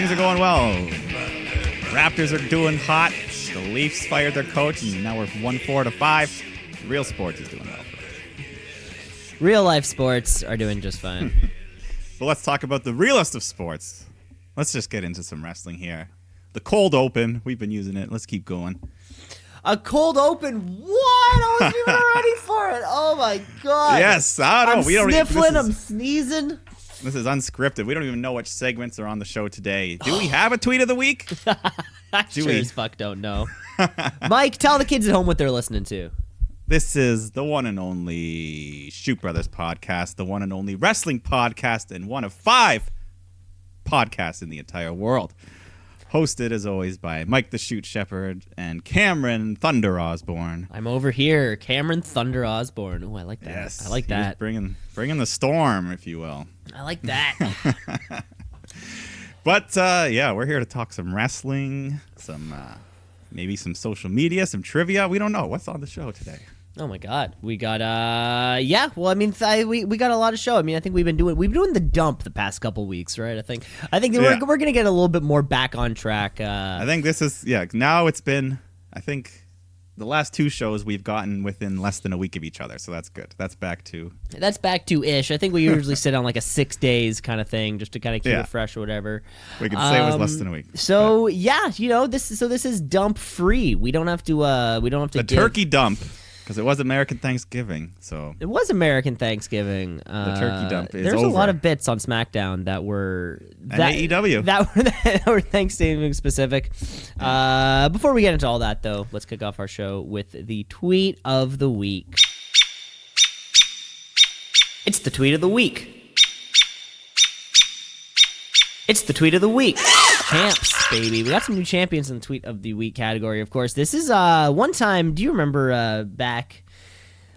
things are going well. Raptors are doing hot. The Leafs fired their coach, and now we're 1-4 to 5. Real sports is doing well. Real life sports are doing just fine. But let's talk about the realest of sports. Let's just get into some wrestling here. The cold open. We've been using it. Let's keep going. A cold open? What? I wasn't even ready for it. Oh my god. Yes, I don't know. I'm sniffling. I'm sneezing. This is unscripted. We don't even know which segments are on the show today. Do we have a tweet of the week? I sure as fuck don't know. Mike, tell the kids at home what they're listening to. This is the one and only Shoot Brothers podcast, the one and only wrestling podcast, and one of 5 podcasts in the entire world. Hosted, as always, by Mike the Shoot Shepherd and Cameron Thunder Osborne. I'm over here, Cameron Thunder Osborne. Oh, I like that. Yes, I like that. Bringing the storm, if you will. I like that. But, yeah, we're here to talk some wrestling, some maybe some social media, some trivia. We don't know. What's on the show today? Oh my God, we got yeah. Well, I mean, we got a lot of show. I mean, I think we've been doing the dump the past couple weeks, right? I think we're gonna get a little bit more back on track. I think this is Now it's been, I think, the last 2 shows we've gotten within less than a week of each other, so that's good. That's back to ish. I think we usually sit on like a 6 days kind of thing, just to kind of keep it fresh or whatever. We can say it was less than a week. So yeah, this is dump free. We don't have to. The turkey dump. Because it was American Thanksgiving, so it was American Thanksgiving. The turkey dump is There's over. a lot of bits on SmackDown that were AEW that were Thanksgiving specific. Before we get into all that, though, let's kick off our show with the tweet of the week. It's the tweet of the week. It's the tweet of the week. Champs, baby. We got some new champions in the tweet of the week category, of course. This is one time, do you remember back,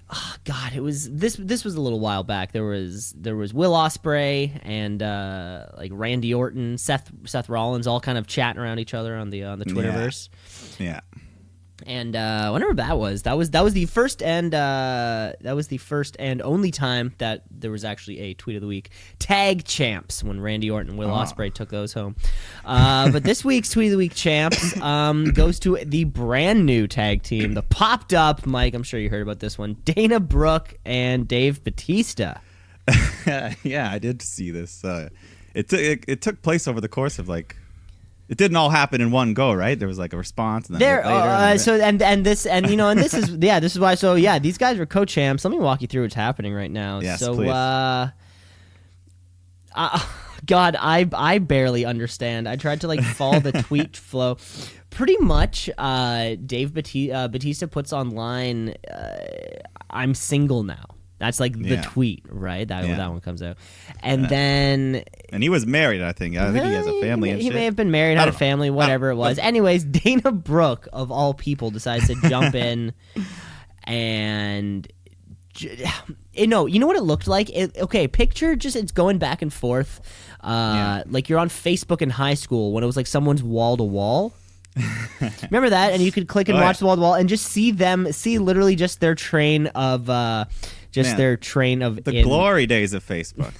oh God, this was a little while back. There was Will Ospreay and like Randy Orton, Seth Rollins, all kind of chatting around each other on the Twitterverse. Yeah. And whenever that was the first and only time that there was actually a tweet of the week. Tag champs, when Randy Orton and Will Ospreay took those home. But this week's tweet of the week champs goes to the brand new tag team, the popped up, Mike, I'm sure you heard about this one, Dana Brooke and Dave Batista. Yeah, I did see this. It took place over the course of like. It didn't all happen in one go, right? There was like a response, and then this is why. So yeah, these guys are co-champs. Let me walk you through what's happening right now. Yes, so, please. God, I barely understand. I tried to like follow the tweet flow. Pretty much, Dave Batista puts online, "I'm single now." That's like the tweet, right? That one comes out. And then... And he was married, I think. I think he has a family and shit. He may have been married, had a family, whatever it was. Anyways, Dana Brooke, of all people, decides to jump in and... You know what it looked like? Picture just it's going back and forth. Like you're on Facebook in high school when it was like someone's wall-to-wall. Remember that? And you could click and watch the wall-to-wall and just see literally just their train of... the glory days of Facebook.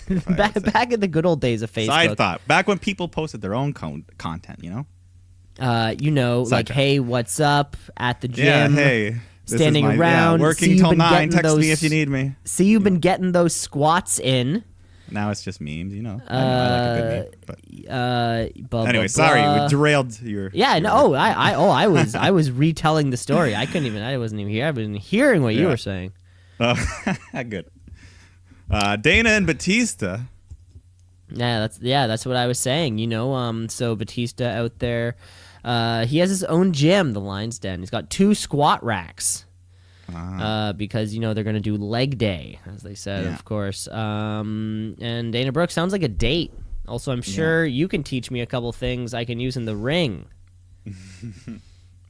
back in the good old days of Facebook. Side thought. Back when people posted their own content, you know? Like, hey, what's up at the gym? Yeah, hey. Standing around. Working till 9. Text me if you need me. See, you've been getting those squats in. Now it's just memes, you know. I like a good meme. Anyway, blah, sorry, blah. we derailed your... Yeah, no, I was retelling the story. I wasn't even here. I wasn't hearing what you were saying. Good. Dana and Batista. Yeah, that's what I was saying. So Batista out there, he has his own gym, the Lion's Den. He's got 2 squat racks. Because they're gonna do leg day, as they said, of course. And Dana Brooke sounds like a date. Also, I'm sure you can teach me a couple things I can use in the ring.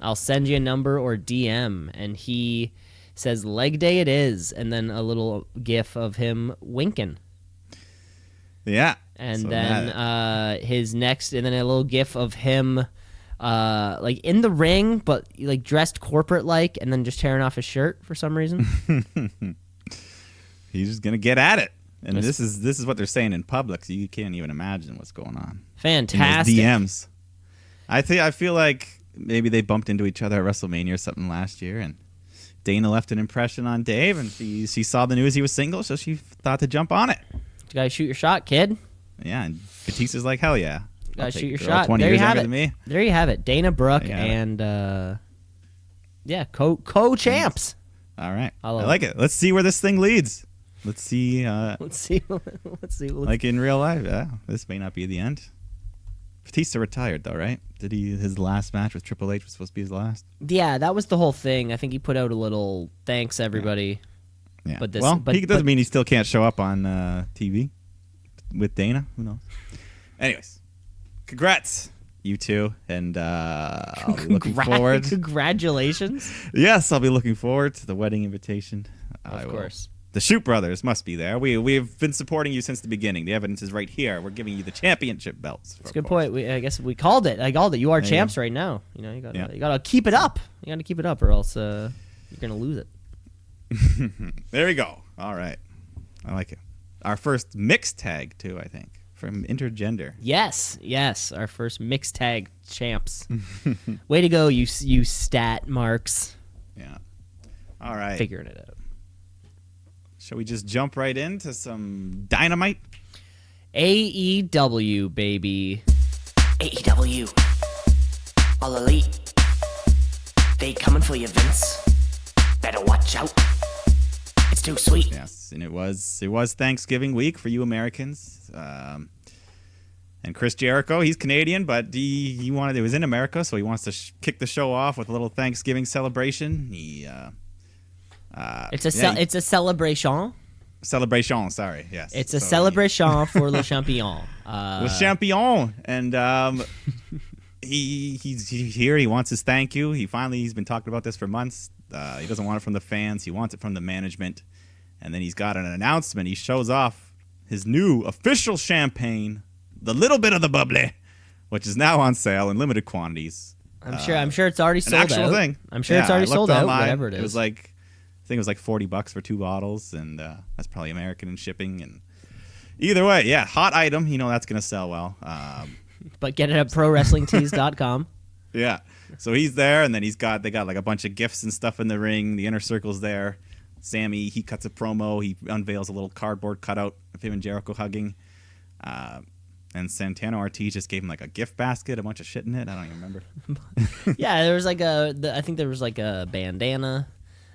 I'll send you a number or DM, and he says leg day it is, and then a little gif of him winking. Yeah. And so then his next, and then a little gif of him like in the ring, but like dressed corporate like, and then just tearing off his shirt for some reason. He's just gonna get at it. And this is what they're saying in public, so you can't even imagine what's going on. Fantastic. In those DMs. I feel like maybe they bumped into each other at WrestleMania or something last year, and Dana left an impression on Dave, and she saw the news he was single, so she thought to jump on it. You gotta shoot your shot, kid. Yeah, and Batista's like, hell yeah. You gotta shoot your shot. 20 there years you have younger it. than me. There you have it. Dana Brooke and co-champs. All right. I I love like it. Let's see where this thing leads. Let's see. Let's see. Like in real life, yeah, this may not be the end. Batista retired though, right? His last match with Triple H was supposed to be his last? Yeah, that was the whole thing. I think he put out a little thanks everybody. Yeah. But he doesn't mean he still can't show up on TV with Dana. Who knows? Anyways, congrats, you two, and I'll be looking forward. Congratulations. Yes, I'll be looking forward to the wedding invitation. Of course. The Shoot Brothers must be there. We've been supporting you since the beginning. The evidence is right here. We're giving you the championship belts. That's a good point. I guess we called it. I called it. You are champs right now. You know, you gotta keep it up. You gotta keep it up, or else you're gonna lose it. There we go. All right, I like it. Our first mixed tag too, I think, from Intergender. Yes, our first mixed tag champs. Way to go, you stat marks. Yeah. All right. Figuring it out. Shall we just jump right into some Dynamite? AEW, baby. AEW. All Elite. They coming for you, Vince. Better watch out. It's too sweet. Yes, and it was Thanksgiving week for you Americans. And Chris Jericho, he's Canadian, but he was in America, so he wants to kick the show off with a little Thanksgiving celebration. It's a celebration. Celebration, sorry, yes. It's a celebration for Le Champion. Le Champion, and he's here. He wants his thank you. He's been talking about this for months. He doesn't want it from the fans. He wants it from the management. And then he's got an announcement. He shows off his new official champagne, the little bit of the bubbly, which is now on sale in limited quantities. I'm sure it's already sold out. An actual thing. I'm sure it's already sold out. Whatever it is. It was like, I think it was like $40 for 2 bottles, and that's probably American in shipping. And either way, yeah, hot item. You know that's gonna sell well. But get it at ProWrestlingTees.com. Yeah. So he's there, and then they got like a bunch of gifts and stuff in the ring. The Inner Circle's there. Sammy, he cuts a promo. He unveils a little cardboard cutout of him and Jericho hugging. And Santana Ortiz just gave him like a gift basket, a bunch of shit in it. I don't even remember. Yeah, there was like I think there was like a bandana.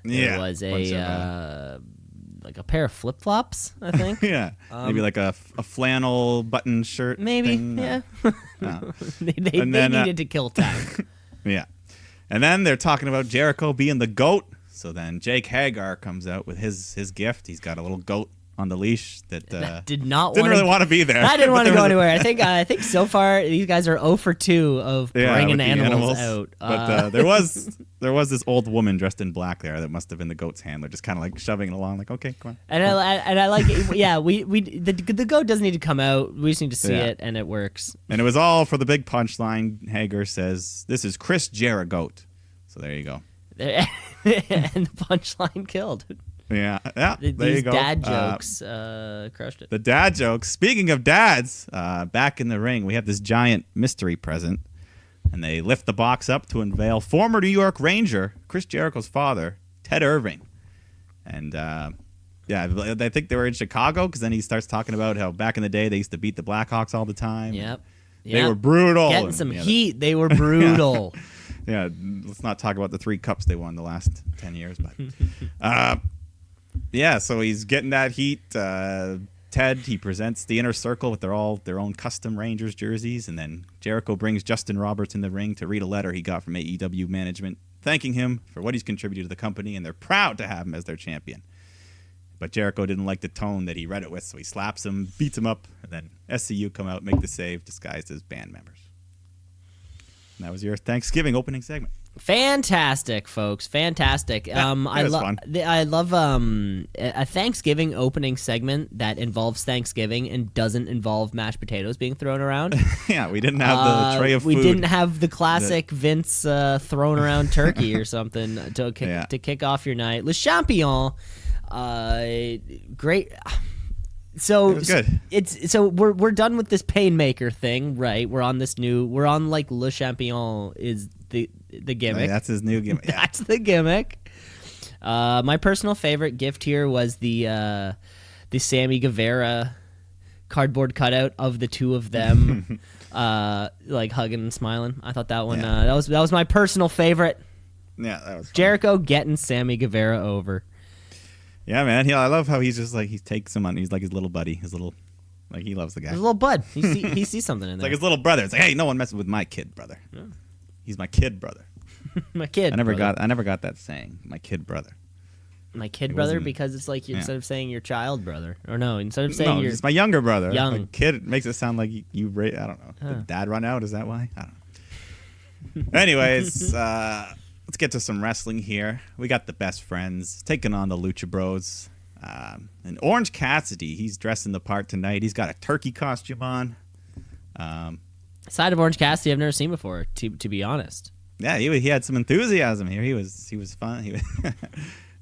There was like a pair of flip flops, I think. Yeah, maybe like a flannel button shirt. Maybe, thing. yeah. They needed to kill time. Yeah, and then they're talking about Jericho being the GOAT. So then Jake Hagar comes out with his gift. He's got a little goat on the leash that didn't really want to be there. I didn't want to go anywhere. I think so far these guys are 0 for 2 of bringing animals out. But there was this old woman dressed in black there that must have been the goat's handler, just kind of like shoving it along, like, okay, come on. And I like it. Yeah, the goat doesn't need to come out. We just need to see it, and it works. And it was all for the big punchline. Hager says, "This is Chris Jericho." So there you go. And the punchline killed. Yeah. There These you go. dad jokes crushed it. The dad jokes. Speaking of dads, back in the ring, we have this giant mystery present, and they lift the box up to unveil former New York Ranger, Chris Jericho's father, Ted Irving. And I think they were in Chicago, because then he starts talking about how back in the day they used to beat the Blackhawks all the time. Yep. They were brutal. Getting some heat. They were brutal. Yeah, let's not talk about the 3 cups they won the last 10 years. But so he's getting that heat. Ted, he presents the Inner Circle with their own custom Rangers jerseys. And then Jericho brings Justin Roberts in the ring to read a letter he got from AEW management, thanking him for what he's contributed to the company. And they're proud to have him as their champion. But Jericho didn't like the tone that he read it with, so he slaps him, beats him up, and then SCU come out, make the save, disguised as band members. And that was your Thanksgiving opening segment. Fantastic, folks! Fantastic. I love a Thanksgiving opening segment that involves Thanksgiving and doesn't involve mashed potatoes being thrown around. Yeah, we didn't have the tray of food. We didn't have the classic Vince throwing around turkey or something to kick off your night. Le Champion, great. So It was good. We're done with this Painmaker thing, right? We're on like Le Champion is the gimmick. That's his new gimmick. Yeah. That's the gimmick. My personal favorite gift here was the Sammy Guevara cardboard cutout of the two of them, like hugging and smiling. I thought that one that was my personal favorite. Yeah, that was fun. Jericho getting Sammy Guevara over. Yeah, man. I love how he's just like he takes him on. He's like his little buddy, his little like he loves the guy. His little bud. He sees something in It's there. like his little brother. It's like, hey, no one messes with my kid brother. Yeah. He's my kid brother. My kid. I never brother. got that saying. My kid brother. My kid It brother wasn't- because it's like yeah. instead of saying your child brother, or no, instead of saying No, your it's my younger brother. young. Like, kid makes it sound like I don't know. Huh. Did dad run out? Is that why? I don't know. Anyways, let's get to some wrestling here. We got the Best Friends taking on the Lucha Bros. And Orange Cassidy, he's dressing the part tonight. He's got a turkey costume on. side of Orange Cassidy I've never seen before. To be honest, Yeah, he had some enthusiasm here. He was fun.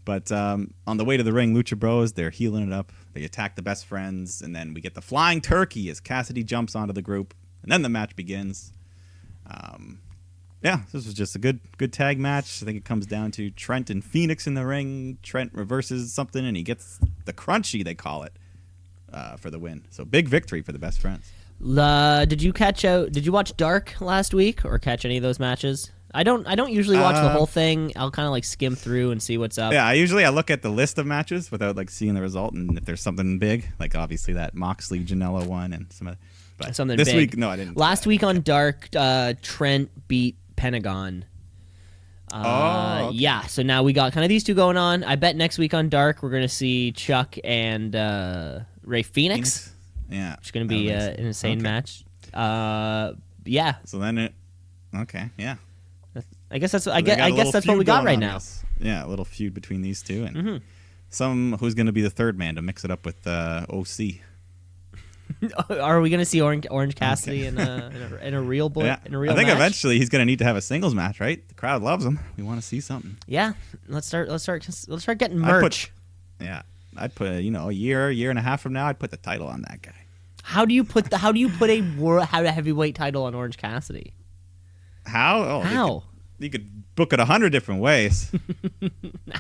But on the way to the ring, Lucha Bros, they're healing it up. They attack the Best Friends, and then we get the flying turkey as Cassidy jumps onto the group, and then the match begins. Yeah, this was just a good tag match. I think it comes down to Trent and Phoenix in the ring. Trent reverses something, and he gets the crunchy, they call it, for the win. So big victory for the Best Friends. did you watch Dark last week or catch any of those matches? I don't usually watch the whole thing. I'll kind of like skim through and see what's up. Yeah, I look at the list of matches without like seeing the result, and if there's something big, like obviously that Moxley Janela one and some other. But Something this big. week, no, I didn't. Last week on Dark, Trent beat Pentagon. Okay. Yeah, so now we got kind of these two going on. I bet next week on Dark we're gonna see Chuck and Ray Phoenix. Yeah, It's gonna be an insane match. Yeah, So then okay, yeah. I guess that's So they got a little that's what we feud got going right on, now. yes. Yeah, a little feud between these two, and Mm-hmm. who's going to be the third man to mix it up with OC. Are we gonna see Orange Cassidy in a real boy Yeah, in a real I think match? eventually he's going to need to have a singles match, right? The crowd loves him. We want to see something. Yeah, let's start getting merch. Yeah, I'd put a year and a half from now, I'd put the title on that guy. How do you put a heavyweight title on Orange Cassidy? How? Oh, How? You could book it 100 different ways.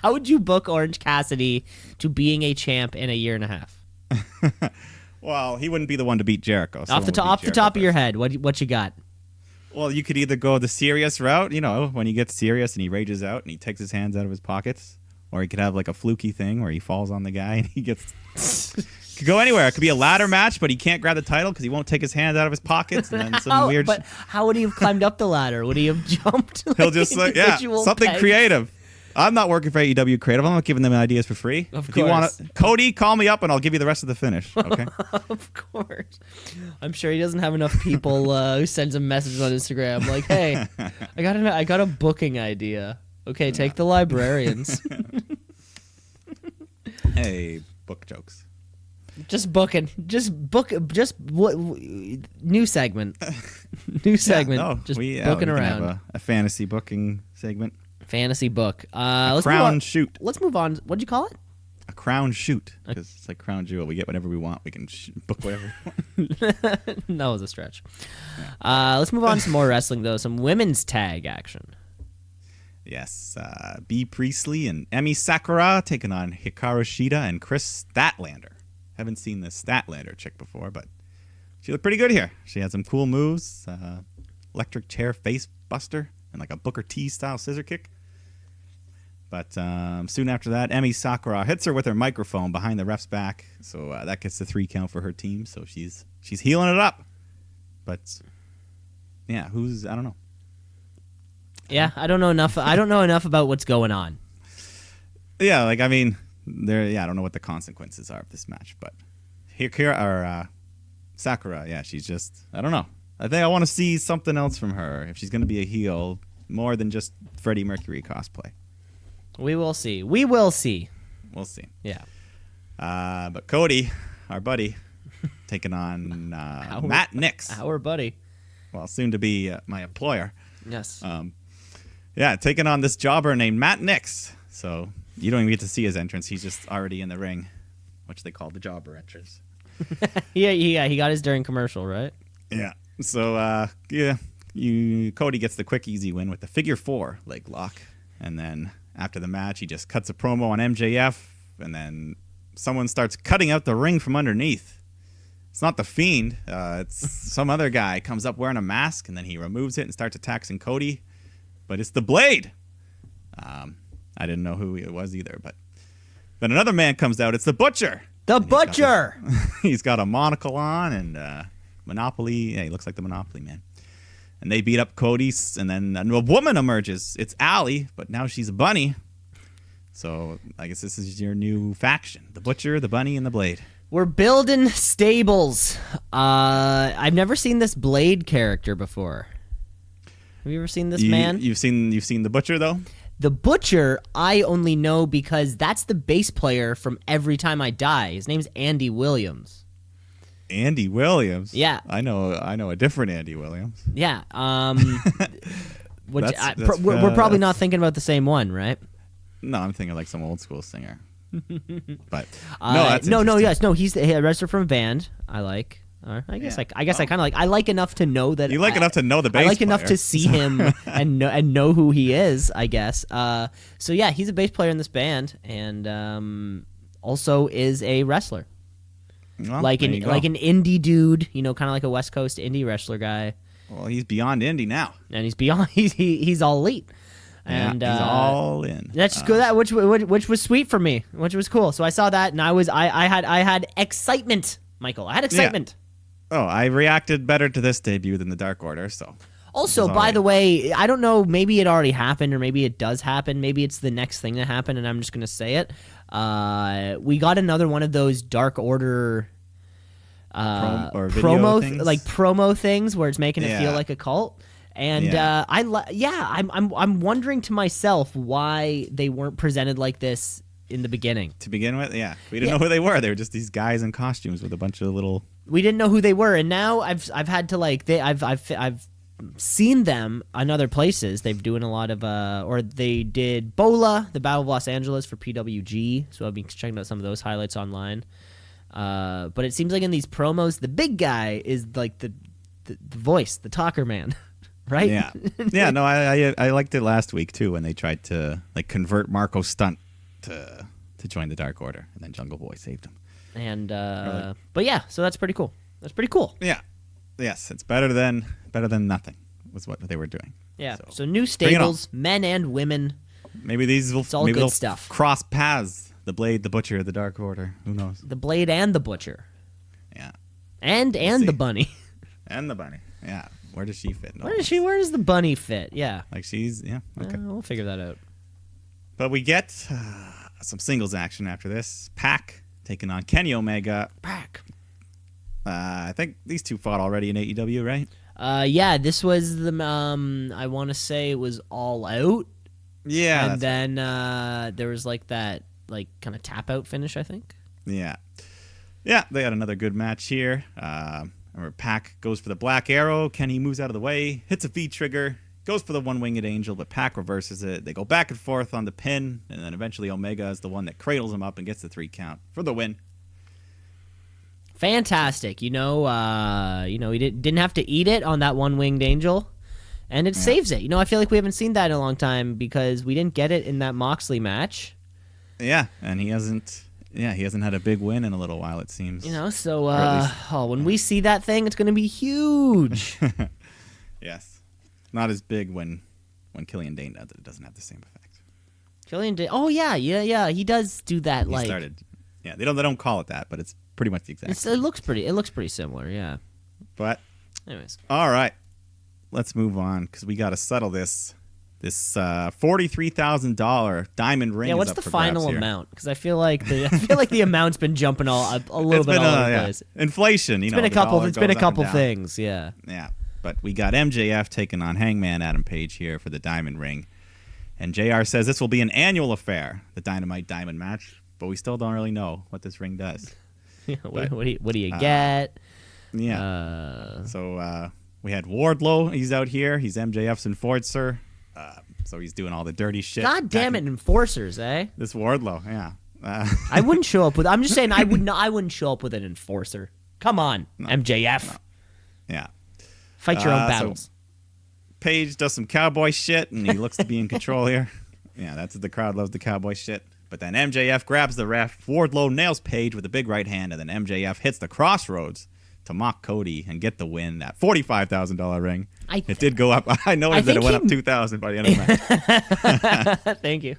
How would you book Orange Cassidy to being a champ in a year and a half? Well, he wouldn't be the one to beat Jericho. Off the top of your head, what you got? Well, you could either go the serious route, when he gets serious and he rages out and he takes his hands out of his pockets, or he could have like a fluky thing where he falls on the guy and he gets. Could go anywhere. It could be a ladder match, but he can't grab the title because he won't take his hands out of his pockets, and then some weird. But how would he have climbed up the ladder? Would he have jumped? He'll just individual something pegs? creative. I'm not working for AEW Creative. I'm not giving them ideas for free. Of If you want course. Cody, call me up and I'll give you the rest of the finish. Okay. Of course. I'm sure he doesn't have enough people who sends him messages on Instagram like, "Hey, I got a booking idea. Okay, take the librarians." Hey, book jokes. Just booking. New segment. New segment. No, just we booking can around. have a fantasy booking segment. Fantasy book. Let's move Crown on. shoot. Let's move on. What'd you call it? A crown shoot. Because it's like crown jewel. We get whatever we want. We can book whatever we want. That was a stretch. Let's move on to some more wrestling, though. Some women's tag action. Yes. B. Priestley and Emi Sakura taking on Hikaru Shida and Chris Statlander. Haven't seen this Statlander chick before, but she looked pretty good here. She had some cool moves. Electric chair face buster and like a Booker T style scissor kick. But soon after that, Emi Sakura hits her with her microphone behind the ref's back. So that gets the 3 count for her team. So she's healing it up. But yeah, I don't know. Yeah, I don't know enough. I don't know enough about what's going on. Yeah, I don't know what the consequences are of this match, but Sakura, yeah, she's just, I don't know. I think I want to see something else from her if she's going to be a heel, more than just Freddie Mercury cosplay. We will see. We'll see. Yeah. But Cody, our buddy, taking on Matt Nix. Our buddy. Well, soon to be my employer. Yes. Yeah, taking on this jobber named Matt Nix. So you don't even get to see his entrance. He's just already in the ring, which they call the jobber entrance. Yeah, he got his during commercial, right? Yeah. So, Cody gets the quick, easy win with the figure 4 leg lock. And then after the match, he just cuts a promo on MJF. And then someone starts cutting out the ring from underneath. It's not the Fiend. It's some other guy comes up wearing a mask. And then he removes it and starts attacking Cody. But it's the Blade. I didn't know who it was either. But then another man comes out. It's the Butcher. The Butcher! He's got a monocle on and Monopoly. Yeah, he looks like the Monopoly man. And they beat up Cody, and then a woman emerges. It's Allie, but now she's a bunny. So I guess this is your new faction. The Butcher, the Bunny, and the Blade. We're building stables. I've never seen this Blade character before. Have you ever seen this man? You've seen the Butcher, though? The Butcher, I only know because that's the bass player from Every Time I Die. His name's Andy Williams. Andy Williams? Yeah. I know a different Andy Williams. Yeah. We're probably not thinking about the same one, right? No, I'm thinking like some old school singer. But he's a wrestler from a band I like. I guess I kind of like. I like enough to know that you like enough to know the bass I like player. enough to see him and know who he is. I guess. So yeah, he's a bass player in this band and also is a wrestler. Well, like an indie dude, kind of like a West Coast indie wrestler guy. Well, he's beyond indie now, and he's beyond. He's all elite. And he's all in. That's good. That which was sweet for me, which was cool. So I saw that, and I had excitement, Michael. I had excitement. Yeah. Oh, I reacted better to this debut than the Dark Order. So. Also, by the way, I don't know. Maybe it already happened, or maybe it does happen. Maybe it's the next thing to happen, and I'm just gonna say it. We got another one of those Dark Order promo things where it's making it feel like a cult. And I'm wondering to myself why they weren't presented like this in the beginning. To begin with, we didn't know who they were. They were just these guys in costumes with a bunch of little. We didn't know who they were, and now I've had to I've seen them in other places. They've doing a lot of or they did BOLA, the Battle of Los Angeles for PWG. So I've been checking out some of those highlights online. But it seems like in these promos, the big guy is like the voice, the talker man. Right? Yeah. No, I liked it last week too when they tried to convert Marco Stunt to join the Dark Order, and then Jungle Boy saved him. And but yeah, so that's pretty cool. That's pretty cool. Yeah. Yes, it's better than nothing. Was what they were doing. Yeah. So new stables, men and women. Maybe these will. It's all maybe good stuff. Cross paths. The Blade, the Butcher, the Dark Order. Who knows? The Blade and the Butcher. Yeah. And the Bunny. And the Bunny. Yeah. Where does she fit? Where does the bunny fit? Yeah. Like she's, okay. We'll figure that out. But we get some singles action after this. Pac taking on Kenny Omega. Pac. I think these two fought already in AEW, right? Yeah, this was the, I want to say it was All Out. Yeah. And then there was that kind of tap out finish, I think. Yeah. Yeah, they had another good match here. Remember, Pac goes for the Black Arrow. Kenny moves out of the way, hits a V-trigger, goes for the One-Winged Angel, but Pac reverses it. They go back and forth on the pin, and then eventually Omega is the one that cradles him up and gets the 3 count for the win. Fantastic. He didn't have to eat it on that One-Winged Angel, and it saves it. I feel like we haven't seen that in a long time because we didn't get it in that Moxley match. Yeah, and he hasn't had a big win in a little while, it seems. When we see that thing, it's going to be huge. Yes. Not as big when Killian Dane does it. It doesn't have the same effect. Killian Dane. Oh, yeah. He does do that. He started. Yeah, they don't call it that, but it's pretty much the exact same. It looks pretty similar, yeah. But, anyways. All right. Let's move on because we got to settle this. This $43,000 diamond ring. Yeah, what's the final amount? Because I feel like the amount's been jumping a little bit all over the place. Inflation, It's been a couple things, yeah. Yeah, but we got MJF taking on Hangman Adam Page here for the diamond ring, and JR says this will be an annual affair, the Dynamite Diamond match, but we still don't really know what this ring does. What do you get? Yeah. So we had Wardlow. He's out here. He's MJF's enforcer. So he's doing all the dirty shit. God damn it, enforcers, eh? This Wardlow, yeah. I wouldn't show up with. I'm just saying I would not. I wouldn't show up with an enforcer. Come on, MJF. No. Yeah. Fight your own battles. So Page does some cowboy shit, and he looks to be in control here. Yeah, that's what the crowd loves, the cowboy shit. But then MJF grabs the ref. Wardlow nails Page with a big right hand, and then MJF hits the crossroads to mock Cody and get the win. That $45,000 ring. It did go up. I noticed that it went up $2,000 by the end of the match. Thank you.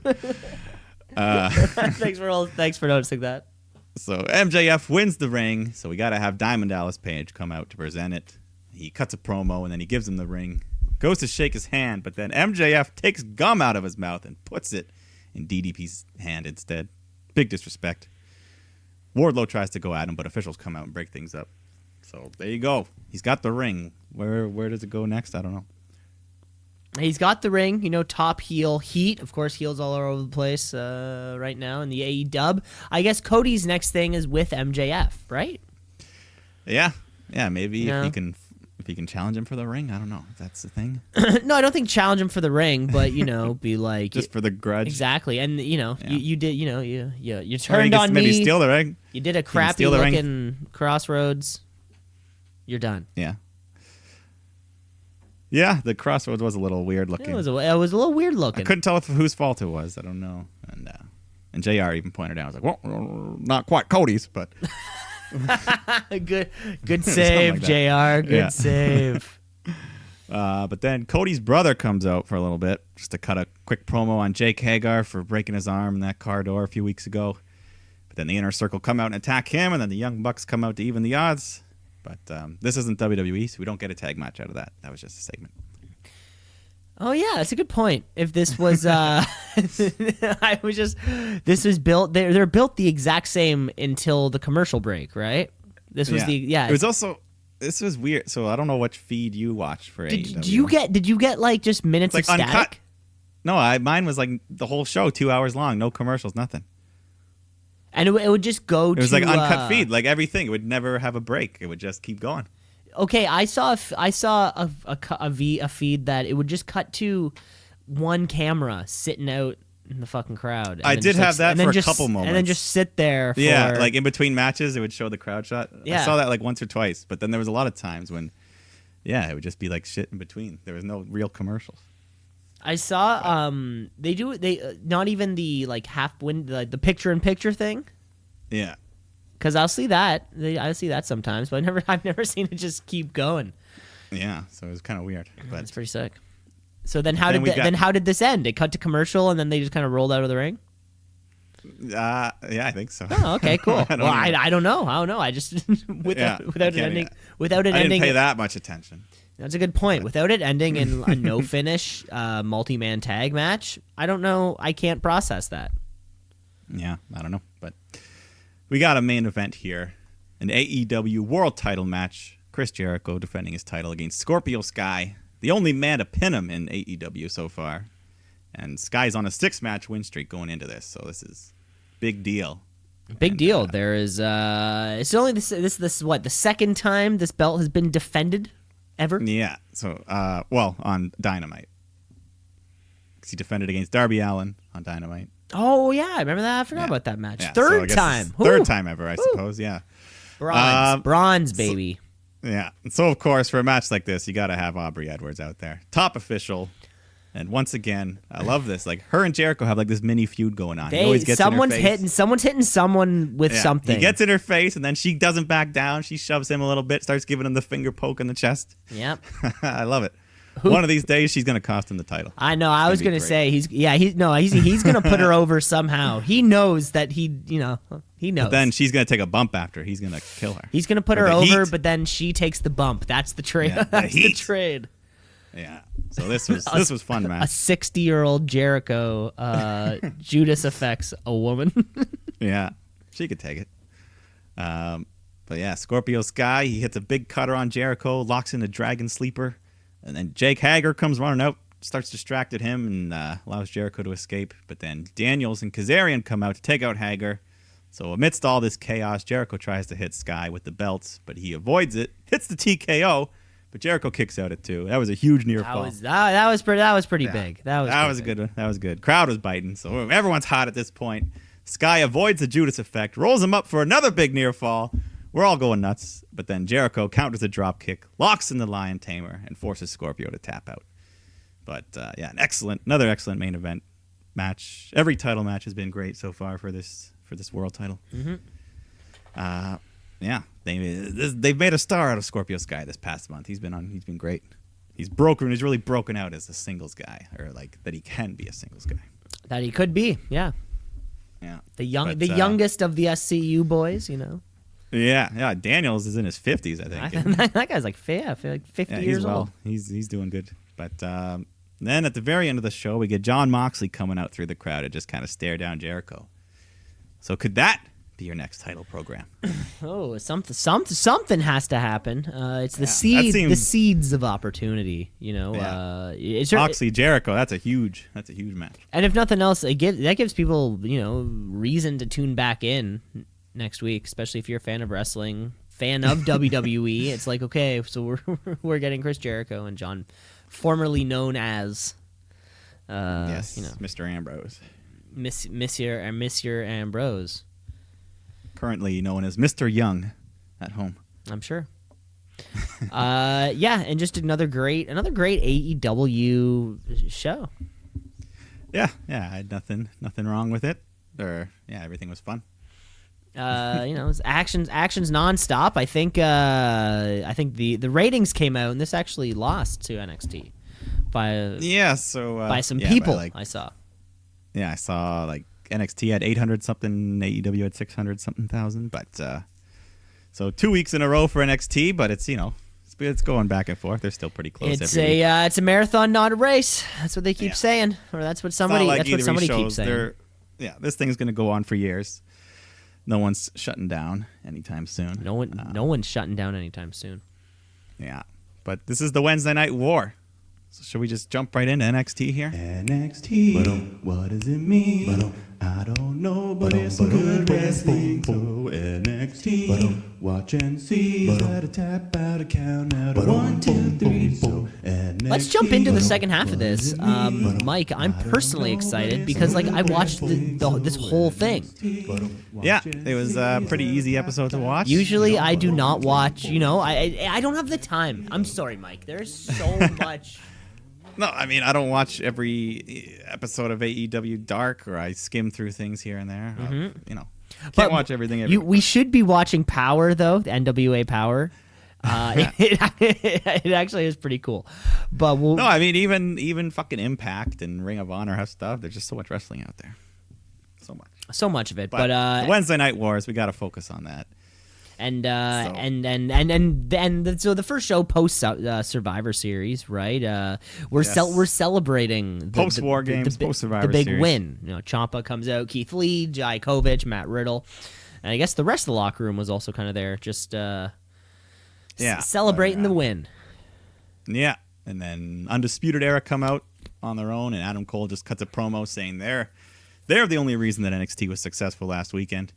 Thanks for noticing that. So MJF wins the ring. So we got to have Diamond Dallas Page come out to present it. He cuts a promo, and then he gives him the ring. Goes to shake his hand, but then MJF takes gum out of his mouth and puts it in DDP's hand instead. Big disrespect. Wardlow tries to go at him, but officials come out and break things up. So there you go. He's got the ring. Where does it go next? I don't know. He's got the ring, top heel heat. Of course, heels all over the place right now in the AE dub. I guess Cody's next thing is with MJF, right? Yeah, maybe if he can challenge him for the ring. I don't know if that's the thing. No, I don't think challenge him for the ring, but be like just for the grudge. Exactly, and you did you turned on me. Maybe steal the ring. You did a crappy looking crossroads. You're done. Yeah. Yeah, the crossroads was a little weird looking. It was a little weird looking. I couldn't tell whose fault it was. I don't know. And JR even pointed out. I was like, well, not quite Cody's, but good save, like JR. Good save. But then Cody's brother comes out for a little bit just to cut a quick promo on Jake Hagar for breaking his arm in that car door a few weeks ago. But then the Inner Circle come out and attack him, and then the Young Bucks come out to even the odds. But this isn't WWE, so we don't get a tag match out of that. That was just a segment. Oh yeah, that's a good point. If this was, this was built. They're built the exact same until the commercial break, right? This was It was also. This was weird. So I don't know which feed you watched for AEW. Did you get like just minutes of static? Uncut. No, mine was like the whole show, 2 hours long, no commercials, nothing. And it would just go. It was like uncut feed, like everything. It would never have a break. It would just keep going. Okay, I saw a feed that it would just cut to one camera sitting out in the fucking crowd. I did have that for a couple moments, and then just sit there. Yeah, like in between matches, it would show the crowd shot. Yeah. I saw that like once or twice, but then there was a lot of times when, it would just be like shit in between. There was no real commercials. I saw they not even the like half wind the picture in picture thing. Yeah. Cuz I'll see that. I see that sometimes, but I've never seen it just keep going. Yeah, so it was kind of weird, but it's pretty sick. So then how did this end? It cut to commercial and then they just kind of rolled out of the ring? Yeah, I think so. Oh, okay, cool. I don't know. I just without it ending. I didn't pay that much attention. That's a good point. Without it ending in a no finish multi-man tag match, I don't know. I can't process that. Yeah, I don't know, but we got a main event here, an AEW World Title match. Chris Jericho defending his title against Scorpio Sky, the only man to pin him in AEW so far, and Sky's on a 6-match win streak going into this, so this is big deal. Big deal. There is it's only this is what, the second time this belt has been defended ever? Yeah. So on Dynamite. Cuz he defended against Darby Allin on Dynamite. Oh yeah, I remember that. I forgot about that match. Yeah, third time. Third time ever, I suppose. Yeah. Bronze baby. Yeah. So of course, for a match like this, you got to have Aubrey Edwards out there. Top official. And once again, I love this. Like her and Jericho have like this mini feud going on. Someone's hitting someone with something. He gets in her face, and then she doesn't back down. She shoves him a little bit, starts giving him the finger poke in the chest. Yep. I love it. One of these days, she's gonna cost him the title. I know. I was gonna say he's gonna put her over somehow. He knows that he knows. But then she's gonna take a bump after. He's gonna kill her. He's gonna put her over, but then she takes the bump. That's the trade. Yeah, That's the trade. Yeah. So this was fun, man. A 60-year-old Jericho, Judas affects a woman. Yeah, she could take it. But yeah, Scorpio Sky, he hits a big cutter on Jericho, locks in a Dragon Sleeper, and then Jake Hager comes running out, starts distracting him, and allows Jericho to escape. But then Daniels and Kazarian come out to take out Hager. So amidst all this chaos, Jericho tries to hit Sky with the belts, but he avoids it, hits the TKO. But Jericho kicks out at 2. That was a huge near fall. That was pretty big. That was a good one. That was good. Crowd was biting, so everyone's hot at this point. Sky avoids the Judas effect, rolls him up for another big near fall. We're all going nuts, but then Jericho counters a drop kick, locks in the Lion Tamer, and forces Scorpio to tap out. But another excellent main event match. Every title match has been great so far for this world title. They've made a star out of Scorpio Sky this past month. He's been great. He's really broken out as a singles guy, or like that he can be a singles guy. That he could be, yeah. Yeah. The youngest of the SCU boys, you know. Yeah. Daniels is in his 50s, I think. That guy's like 50 years old. He's doing good. But then at the very end of the show, we get Jon Moxley coming out through the crowd and just kind of stare down Jericho. So could that be your next title program? Oh, something has to happen. It's the seeds of opportunity. You know, Moxley Jericho. That's a huge match. And if nothing else, that gives people reason to tune back in next week, especially if you're a fan of wrestling, fan of WWE. It's like, okay, so we're getting Chris Jericho and John, formerly known as Mr. Ambrose, Monsieur Ambrose. Currently known as Mr. Young at home. I'm sure. And just another great AEW show. Yeah, I had nothing wrong with it. Everything was fun. It's actions nonstop. I think the ratings came out, and this actually lost to NXT by some people. I saw. Yeah, I saw like NXT had 800 something, AEW had 600 something thousand. But so 2 weeks in a row for NXT, but it's it's going back and forth. They're still pretty close. It's a marathon, not a race. That's what they keep saying, or that's what somebody keeps saying. This thing's going to go on for years. No one's shutting down anytime soon. No one's shutting down anytime soon. Yeah, but this is the Wednesday Night War. So should we just jump right into NXT here? NXT, what does it mean? I don't know, but it's some good wrestling. So NXT, watch and see. Let a tap out, a count out, 1, 2, 3. So let's jump into the second half of this. Mike, I'm personally excited because I watched this whole thing. Yeah, it was a pretty easy episode to watch. Usually I do not watch, I don't have the time. I'm sorry, Mike. There's so much. No, I mean, I don't watch every episode of AEW Dark, or I skim through things here and there. Can't watch everything every we should be watching Power, though, the NWA Power. It actually is pretty cool. But no, I mean, even fucking Impact and Ring of Honor have stuff. There's just so much wrestling out there. So much of it. But the Wednesday Night Wars, we got to focus on that. So the first show post Survivor Series, right? We're celebrating post War Games, post Survivor the big Series. win. Ciampa comes out, Keith Lee, Dijakovic, Matt Riddle, and I guess the rest of the locker room was also kind of there, just celebrating the win. Yeah, and then Undisputed Era come out on their own, and Adam Cole just cuts a promo saying they're the only reason that NXT was successful last weekend.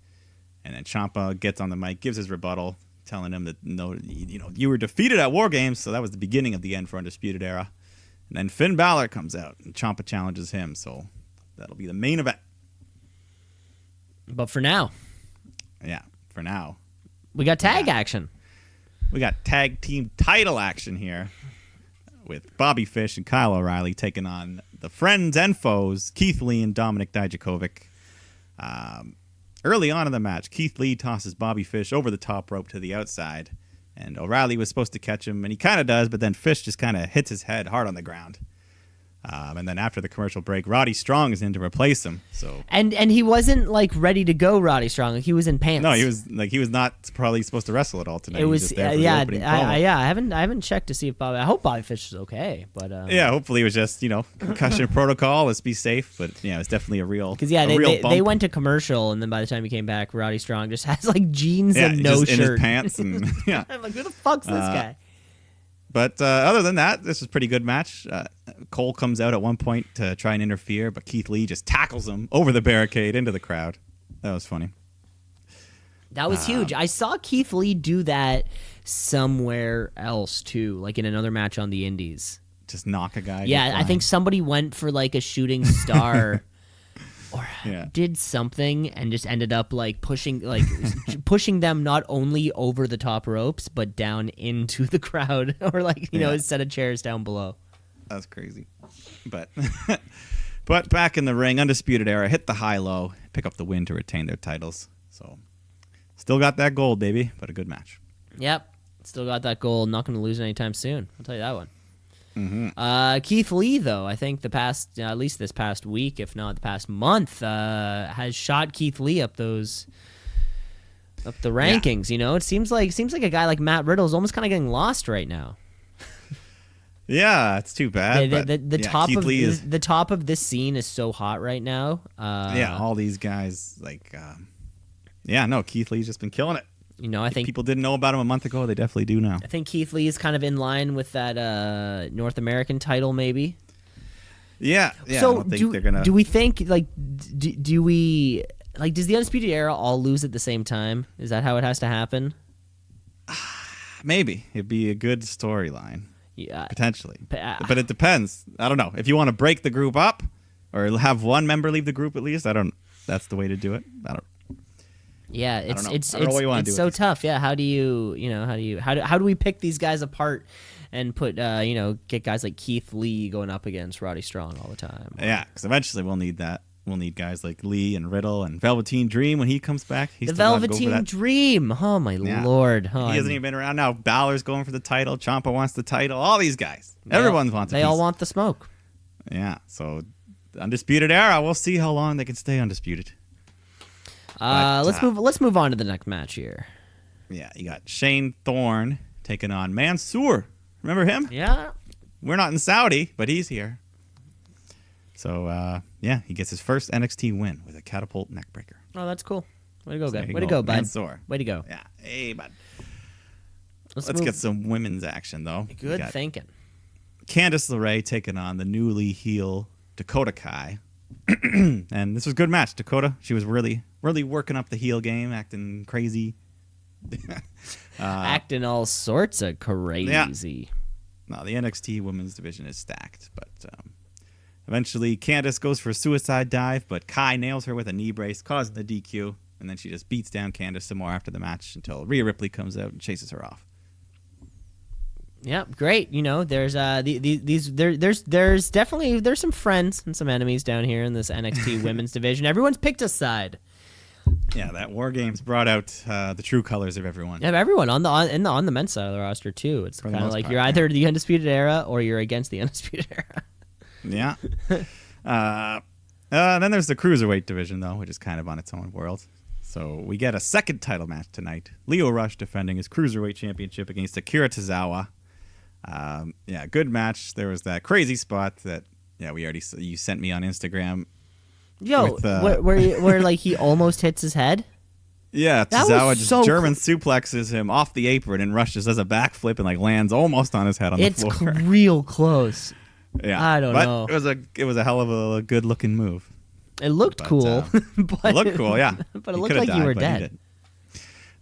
And then Ciampa gets on the mic, gives his rebuttal, telling him that you were defeated at War Games, so that was the beginning of the end for Undisputed Era. And then Finn Balor comes out, and Ciampa challenges him, so that'll be the main event. But for now, we got tag action. We got tag team title action here with Bobby Fish and Kyle O'Reilly taking on the friends and foes, Keith Lee and Dominic Dijakovic. Early on in the match, Keith Lee tosses Bobby Fish over the top rope to the outside, and O'Reilly was supposed to catch him, and he kind of does, but then Fish just kind of hits his head hard on the ground. And then after the commercial break, Roddy Strong is in to replace him. So and he wasn't ready to go. Roddy Strong, he was in pants. No, he was not probably supposed to wrestle at all tonight. It was I haven't checked to see if I hope Bobby Fish is okay, but hopefully it was just concussion protocol. Let's be safe, but it's definitely a real because they went to commercial, and then by the time he came back, Roddy Strong just has jeans and no shirt in his pants, and I'm like, who the fuck's this guy? But other than that, this was a pretty good match. Cole comes out at one point to try and interfere, but Keith Lee just tackles him over the barricade into the crowd. That was funny. That was huge. I saw Keith Lee do that somewhere else, too, in another match on the Indies. Just knock a guy. Yeah, I think somebody went for, a shooting star. Or Yeah. did something and just ended up like pushing pushing them not only over the top ropes but down into the crowd, or like you know, a set of chairs down below. That's crazy. But but back in the ring, Undisputed Era hit the high-low, pick up the win to retain their titles. So still got that gold, baby, but a good match. Yep, still got that gold. Not going to lose anytime soon. I'll tell you that one. Mm-hmm. Keith Lee, though, I think at least this past week, if not the past month, has shot Keith Lee up the rankings. You know, it seems like a guy like Matt Riddle is almost kind of getting lost right now. Yeah, it's too bad. The top of this scene is so hot right now. All these guys Keith Lee's just been killing it. You know, I think people didn't know about him a month ago. They definitely do now. I think Keith Lee is kind of in line with that North American title, maybe. Yeah. So I don't think they're gonna. Do we think like do we like does the Undisputed Era all lose at the same time? Is that how it has to happen? Maybe it'd be a good storyline. Yeah, potentially, but it depends. I don't know if you want to break the group up or have one member leave the group at least. That's the way to do it. I don't. Yeah, it's so tough. tough. Yeah, how do we pick these guys apart and put get guys like Keith Lee going up against Roddy Strong all the time? Yeah, because eventually we'll need that. We'll need guys like Lee and Riddle and Velveteen Dream when he comes back. The Velveteen Dream. Oh my lord. Oh, he hasn't even been around now. Balor's going for the title. Ciampa wants the title. All these guys. Everyone wants. They all want the smoke. Yeah. So, Undisputed Era. We'll see how long they can stay undisputed. Let's move on to the next match here. Yeah, you got Shane Thorne taking on Mansoor. Remember him? Yeah. We're not in Saudi, but he's here. So he gets his first NXT win with a catapult neckbreaker. Oh, that's cool. Way to go, guys. Way to go, bud. Mansoor. Way to go. Yeah. Hey, bud. Let's get some women's action, though. Good thinking. Candice LeRae taking on the newly heel Dakota Kai. And this was a good match. Dakota, she was really, really working up the heel game, acting crazy. Acting all sorts of crazy. Yeah. No, the NXT women's division is stacked, but eventually Candice goes for a suicide dive, but Kai nails her with a knee brace, causing the DQ, and then she just beats down Candice some more after the match until Rhea Ripley comes out and chases her off. Yeah, great. You know, there's definitely some friends and some enemies down here in this NXT women's division. Everyone's picked a side. Yeah, that War Games brought out the true colors of everyone. Yeah, everyone on the men's side of the roster too. It's kind of like you're either the Undisputed Era or you're against the Undisputed Era. Yeah. Then there's the Cruiserweight division, though, which is kind of on its own world. So we get a second title match tonight. Lio Rush defending his Cruiserweight Championship against Akira Tozawa. Good match. There was that crazy spot that you sent me on Instagram. Yo, where like he almost hits his head. Yeah, Tozawa just German suplexes him off the apron, and Rush just does a backflip and like lands almost on his head on the floor. It's real close. Yeah, I don't know. It was a hell of a good looking move. It looked cool. But, it looked cool, yeah. But it looked like you were dead.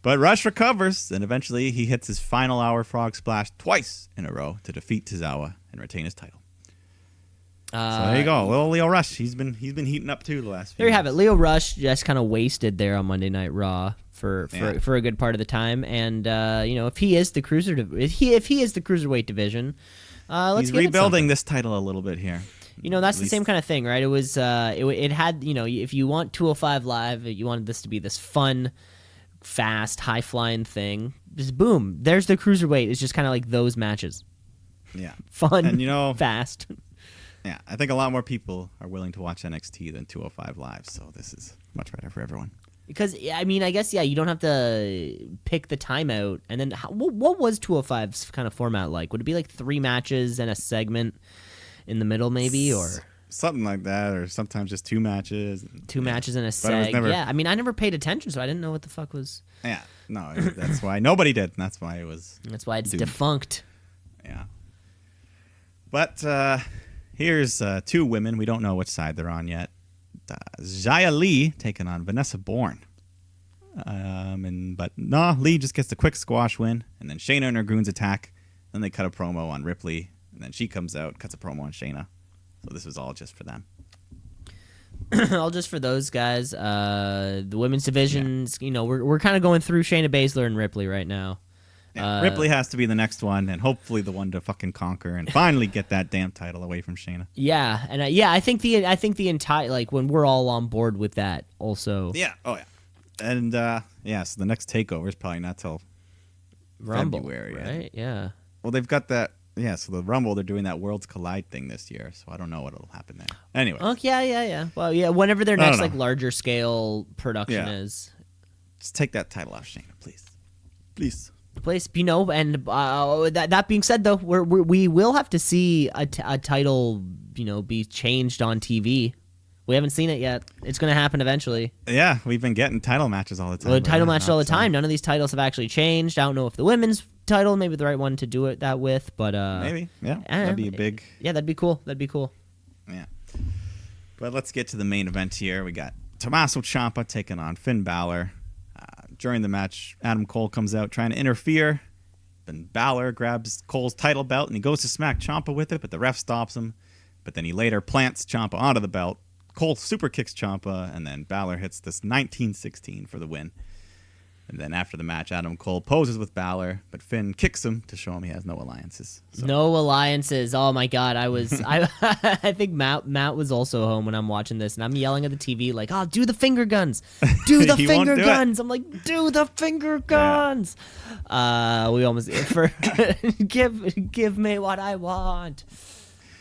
But Rush recovers, and eventually he hits his final hour frog splash twice in a row to defeat Tozawa and retain his title. So there you go, little Lio Rush. He's been heating up too the last few. There you have it. Lio Rush just kind of wasted there on Monday Night Raw for a good part of the time, and if he is the cruiserweight division, he's rebuilding this title a little bit here. You know, that's the same kind of thing, right? It was it had, if you want 205 Live, you wanted this to be this fun, fast, high flying thing. Just boom, there's the cruiserweight. It's just kind of like those matches. Yeah, fun and fast. Yeah, I think a lot more people are willing to watch NXT than 205 Live, so this is much better for everyone. Because, I mean, I guess, you don't have to pick the timeout. And then, what was 205's kind of format like? Would it be like 3 matches and a segment in the middle, maybe? Or something like that, or sometimes just 2 matches. 2 matches and a seg. Yeah, I mean, I never paid attention, so I didn't know what the fuck was. Yeah, no, that's why nobody did. And that's why it was. That's why it's defunct. Yeah. But here's 2 women. We don't know which side they're on yet. Xia Li taking on Vanessa Bourne. Lee just gets the quick squash win, and then Shayna and her goons attack. Then they cut a promo on Ripley, and then she comes out, cuts a promo on Shayna. So this was all just for them. all just for those guys. The women's divisions, we're kind of going through Shayna Baszler and Ripley right now. Yeah, Ripley has to be the next one, and hopefully the one to fucking conquer and finally get that damn title away from Shayna. Yeah, and I think the entire, like, when we're all on board with that also. Yeah. Oh yeah. And so the next takeover is probably not till Rumble, February, right? Yeah. Well, they've got that. Yeah, so the Rumble, they're doing that Worlds Collide thing this year, so I don't know what'll happen there. Anyway. Oh yeah. Well, yeah, whenever their next like larger scale production is. Just take that title off Shayna, please. Please. Place, and that being said, though, we will have to see a title, be changed on TV. We haven't seen it yet. It's going to happen eventually. Yeah, we've been getting title matches all the time. Well, title matches all the time. None of these titles have actually changed. I don't know if the women's title may be the right one to do that with, but maybe, yeah, that'd be a big. Yeah, that'd be cool. Yeah, but let's get to the main event here. We got Tommaso Ciampa taking on Finn Balor. During the match, Adam Cole comes out trying to interfere. Then Balor grabs Cole's title belt and he goes to smack Ciampa with it, but the ref stops him. But then he later plants Ciampa onto the belt. Cole super kicks Ciampa, and then Balor hits this 1916 for the win. And then after the match, Adam Cole poses with Balor, but Finn kicks him to show him he has no alliances. So. No alliances. Oh my God, I think Matt was also home when I'm watching this, and I'm yelling at the TV like, "Oh, do the finger guns, do the finger guns." I'm like, "Do the finger guns." Yeah. We almost give me what I want.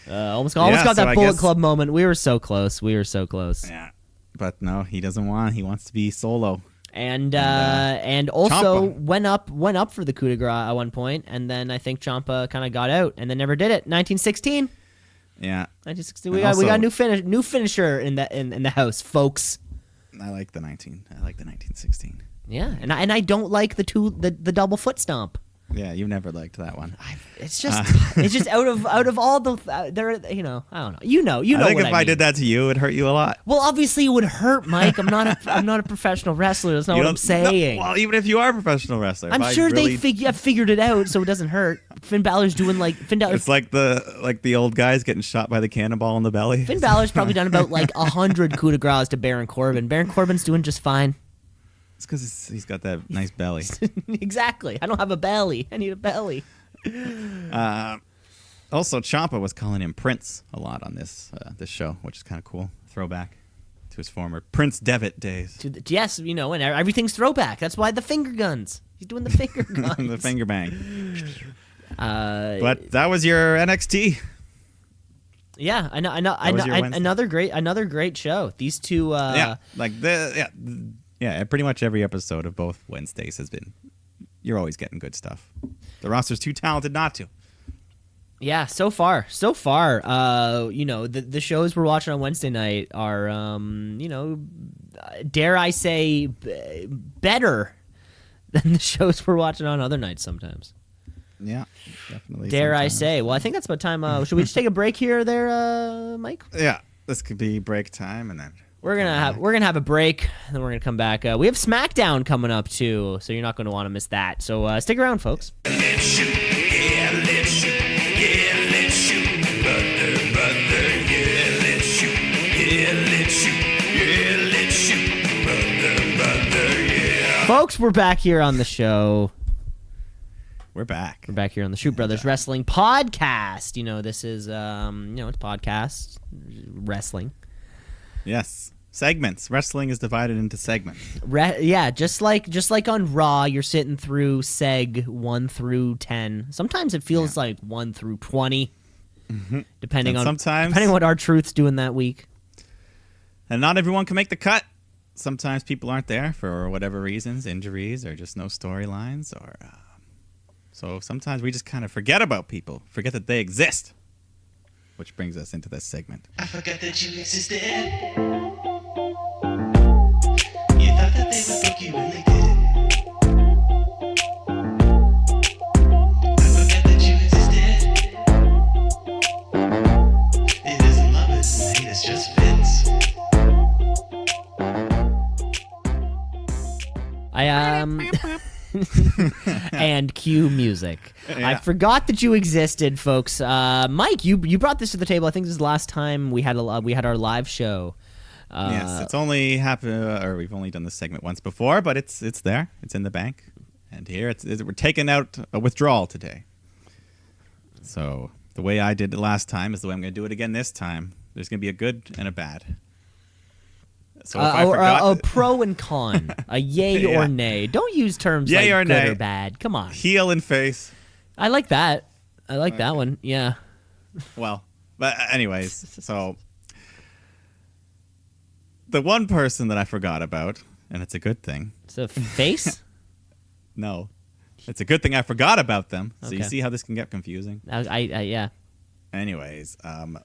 Almost got that Bullet Club moment. We were so close. Yeah, but no, he doesn't want. He wants to be solo. And also went up for the coup de grace at one point, and then I think Ciampa kind of got out, and then never did it. 1916. Yeah, 1916. We got a new finisher in the house, folks. I like the 1916. Yeah, and I don't like the double foot stomp. Yeah, you never liked that one. It's just out of all the there. I don't know. You know. I think if I did that to you, it would hurt you a lot. Well, obviously it would hurt, Mike. I'm not a professional wrestler. That's not what I'm saying. No, well, even if you are a professional wrestler, I'm sure they figured it out, so it doesn't hurt. Finn Balor's doing It's like the old guys getting shot by the cannonball in the belly. Finn Balor's probably done about 100 coup de grace to Baron Corbin. Baron Corbin's doing just fine. It's because he's got that nice belly. Exactly. I don't have a belly. I need a belly. Also, Ciampa was calling him Prince a lot on this show, which is kind of cool. Throwback to his former Prince Devitt days. Yes, and everything's throwback. That's why the finger guns. He's doing the finger guns. The finger bang. But that was your NXT. Yeah, another great show. These two. Yeah, pretty much every episode of both Wednesdays has been. You're always getting good stuff. The roster's too talented not to. Yeah, so far. The shows we're watching on Wednesday night are, dare I say, better than the shows we're watching on other nights sometimes. Yeah, definitely. Dare I say? Well, I think that's about time. Should we just take a break here, there, Mike? Yeah, this could be break time, and then. We're gonna have a break, and then we're gonna come back. We have SmackDown coming up too, so you're not gonna want to miss that. So stick around, folks. Let's shoot, yeah, let's shoot, yeah, let's shoot, brother, yeah, let's shoot, yeah, let's shoot, yeah, let's shoot, brother, yeah. Folks, we're back here on the show. We're back. We're back here on the Shoot Brothers Wrestling Podcast. This is it's podcast wrestling. Yes. Segments. Wrestling is divided into segments. Just like on Raw, you're sitting through seg 1 through 10. Sometimes it feels like 1 through 20, depending on what our truth's doing that week. And not everyone can make the cut. Sometimes people aren't there for whatever reasons, injuries or just no storylines, or so sometimes we just kind of forget about people, forget that they exist. Which brings us into this segment. I forgot that you existed. You thought that they would book you when they did. I forgot that you existed. It isn't lovers and hate, it's just fits. And cue music. Yeah. I forgot that you existed, folks. Mike, you brought this to the table. I think this is the last time we had our live show. Yes, it's only happened, or we've only done this segment once before, but it's there. It's in the bank. And here we're taking out a withdrawal today. So the way I did it last time is the way I'm going to do it again this time. There's going to be a good and a bad. So if I forgot... a pro and con, a yay Yeah. or nay. Don't use terms Yay like or good nay. or bad. Come on. Heel and face. I like that. I like that one. Yeah. Well, but anyways, so the one person that I forgot about, and it's a good thing. So face? No, it's a good thing I forgot about them. So you Okay. see how this can get confusing. Yeah. Anyways,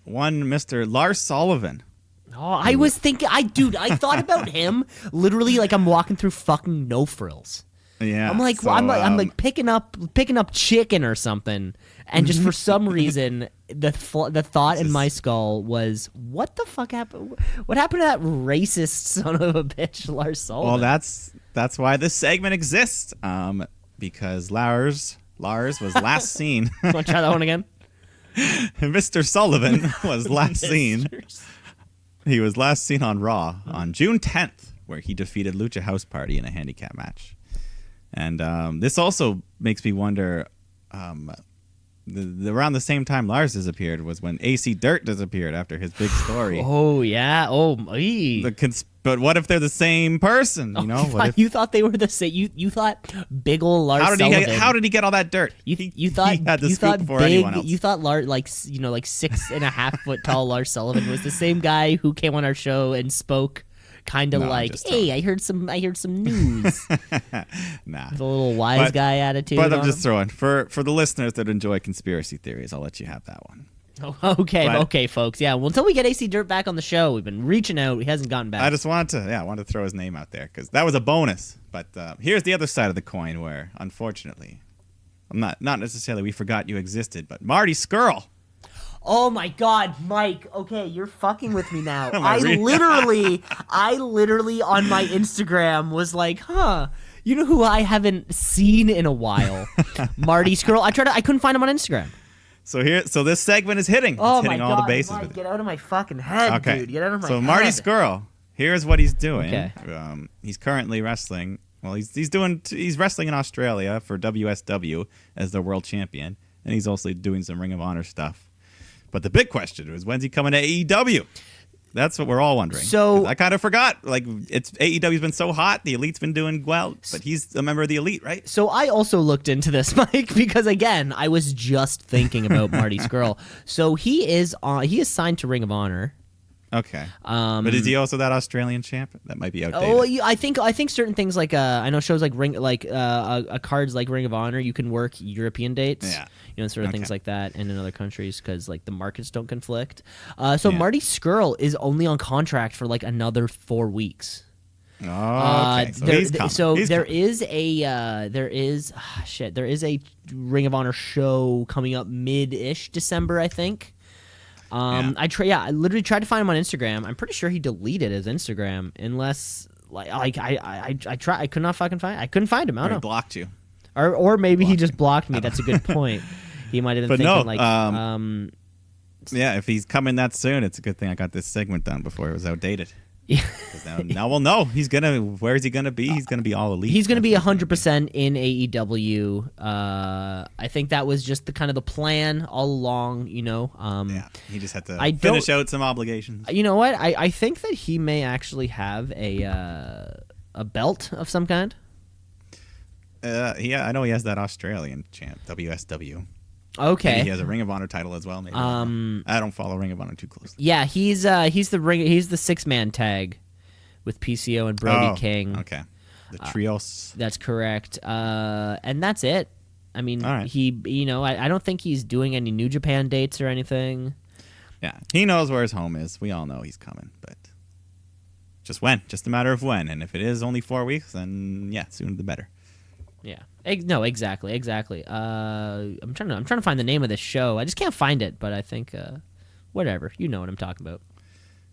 one Mr. Lars Sullivan. Oh, I was thinking, I thought about him literally like I'm walking through fucking No Frills. Yeah, I'm like, so, I'm like picking up chicken or something, and just for some reason, the thought in my skull was, what the fuck happened? What happened to that racist son of a bitch, Lars Sullivan? Well, that's why this segment exists. Because Lars was last seen. Want to try that one again? Mr. Sullivan was last seen. He was last seen on Raw on June 10th, where he defeated Lucha House Party in a handicap match. And this also makes me wonder, around the same time Lars disappeared was when AC Dirt disappeared after his big story. Oh, yeah. Oh, ee. But what if they're the same person? You know, what if, you thought they were the same. You thought big ol' Lars Sullivan. how did he get all that dirt? You thought he had the you scoop thought before big. anyone else. You thought Lars, like 6.5 foot tall Lars Sullivan was the same guy who came on our show and spoke kind of No, I'm like, just "Hey, I heard some news." Nah. With a little wise guy attitude. But I'm on just him. throwing for the listeners that enjoy conspiracy theories. I'll let you have that one. Oh, okay, But- okay, folks. Yeah, well, until we get AC Dirt back on the show, we've been reaching out. He hasn't gotten back. I just wanted to throw his name out there because that was a bonus. But here's the other side of the coin where, unfortunately, I'm not necessarily we forgot you existed, but Marty Skrull. Oh my God, Mike. Okay, you're fucking with me now. Am I I reading- literally on my Instagram was like, you know who I haven't seen in a while? Marty Skrull. I couldn't find him on Instagram. So this segment is hitting. Oh it's hitting my all God, the bases Mike, with it. get out of my fucking head, Okay. dude. Get out of my so head. Marty Skrull, here's what he's doing. Okay. He's currently wrestling. Well, he's wrestling in Australia for WSW as the world champion, and he's also doing some Ring of Honor stuff. But the big question is, when's he coming to AEW? That's what we're all wondering. So- 'Cause I kind of forgot. Like, AEW's been so hot, the Elite's been doing well, but he's a member of the Elite, right? So I also looked into this, Mike, because again, I was just thinking about Marty Skrull. So he is signed to Ring of Honor. Okay. But is he also that Australian champ? That might be outdated. Oh, I think certain things like I know shows like cards like Ring of Honor, you can work European dates. Yeah. You know, sort of Okay. things like that, and in other countries because like the markets don't conflict. So Yeah. Marty Skrull is only on contract for like another 4 weeks. Oh, okay. So he's coming. He's there coming. is a Ring of Honor show coming up mid-ish December, I think. Yeah. I literally tried to find him on Instagram. I'm pretty sure he deleted his Instagram unless I could not fucking find. I couldn't find him. I Or he don't know. blocked you. Or maybe he just blocked me. That's a good point. He might have been But thinking no, Yeah, if he's coming that soon, it's a good thing I got this segment done before it was outdated. yeah. 'Cause now we'll know. Where is he gonna be? He's gonna be all Elite. He's going to be That's what 100% in AEW. I think that was just the kind of the plan all along, you know. Yeah, he just had to I finish don't- out some obligations. You know what? I think that he may actually have a belt of some kind. Yeah, I know he has that Australian champ, WSW. Okay. Maybe he has a Ring of Honor title as well. Maybe I don't follow Ring of Honor too closely. Yeah, he's the 6-man tag with PCO and Brody King. Okay, the trios. That's correct. And that's it. I mean, All right. I don't think he's doing any New Japan dates or anything. Yeah, he knows where his home is. We all know he's coming, but just a matter of when. And if it is only 4 weeks, then yeah, sooner the better. Yeah. No, exactly. I'm trying to find the name of this show. I just can't find it, but I think whatever. You know what I'm talking about.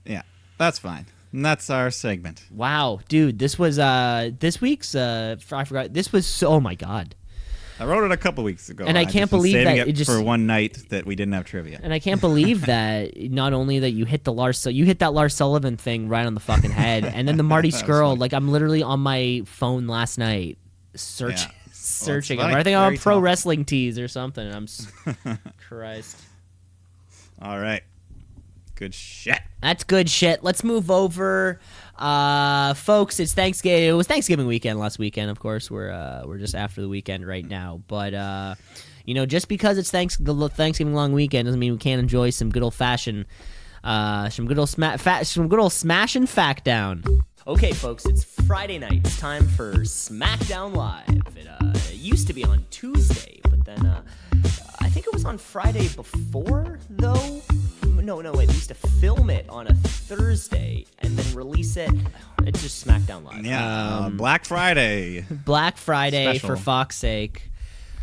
Yeah, that's fine. And that's our segment. Wow, dude, this was this week's I forgot. This was oh my God. I wrote it a couple weeks ago. And I can't just was believe saving that it it just for one night that we didn't have trivia. And I can't believe that not only that you hit that Lars Sullivan thing right on the fucking head, and then the Marty Skrull. Like I'm literally on my phone last night searching funny. him. I think I'm on Very Pro tough. Wrestling Tees or something. And Christ. All right. Good shit. That's good shit. Let's move over, folks. It's Thanksgiving. It was Thanksgiving weekend last weekend. Of course, we're just after the weekend right now. But just because it's the Thanksgiving long weekend doesn't mean we can't enjoy some good old fashioned, some good old smash and fact down. Okay, folks, it's Friday night. It's time for SmackDown Live. It used to be on Tuesday, but then I think it was on Friday before, though. No, wait, we used to film it on a Thursday and then release it. It's just SmackDown Live. Yeah, Black Friday. Black Friday, Special. for Fox's sake.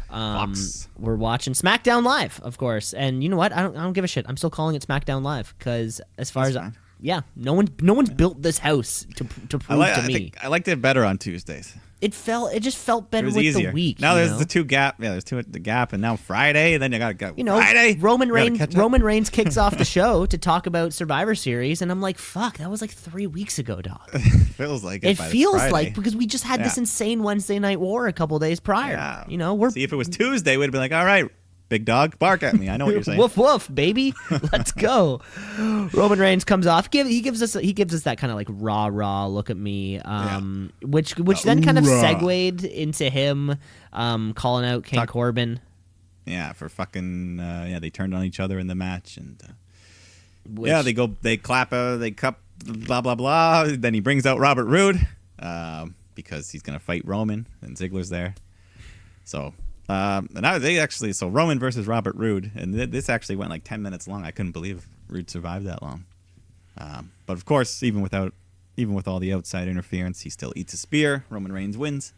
Fox. We're watching SmackDown Live, of course. And you know what? I don't give a shit. I'm still calling it SmackDown Live because as far That's as fine. yeah, no one's built this house to prove to me. think I liked it better on Tuesdays. It just felt It better was with easier. the week. Now you there's know? the two gap. Yeah, there's the gap, and now Friday. And then you gotta go. You know, Friday. Roman You gotta Reigns. catch up. Roman Reigns kicks off the show to talk about Survivor Series, and I'm like, "Fuck, that was like 3 weeks ago, dog." feels like It by this feels Friday. like because we just had this Yeah. insane Wednesday Night War a couple days prior. Yeah. You know, we're See, if it was Tuesday, we'd be like, all right, big dog, bark at me. I know what you're saying. woof woof, baby. Let's go. Roman Reigns comes off. He gives us that kind of like raw look at me, which then kind of segued into him calling out King Corbin. Yeah, for fucking they turned on each other in the match, and Which, they clap, they cup, blah blah blah. Then he brings out Robert Roode because he's gonna fight Roman, and Ziggler's there. So. So Roman versus Robert Roode, and this actually went like 10 minutes long. I couldn't believe Roode survived that long. But of course, even with all the outside interference, he still eats a spear. Roman Reigns wins.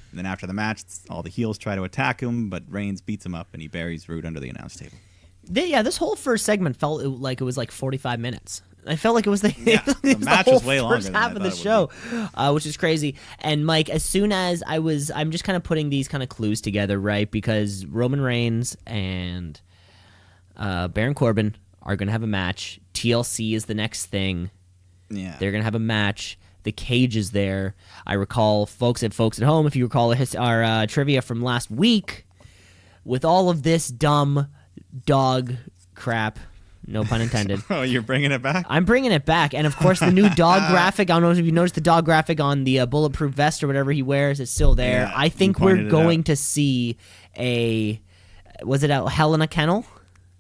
And then after the match, all the heels try to attack him, but Reigns beats him up and he buries Roode under the announce table. this whole first segment felt like it was like 45 minutes. I felt like it was the match whole was way longer first than half I of the thought show, which is crazy. And Mike, as soon as I'm just kind of putting these kind of clues together, right? Because Roman Reigns and Baron Corbin are going to have a match. TLC is the next thing. Yeah. They're going to have a match. The cage is there. I recall, folks at home, if you recall our trivia from last week, with all of this dumb dog crap. No pun intended. Oh, you're bringing it back? I'm bringing it back. And, of course, the new dog graphic. I don't know if you noticed the dog graphic on the bulletproof vest or whatever he wears. It's still there. Yeah, I think you we're pointed it going out. to see was it a Hell in a Kennel?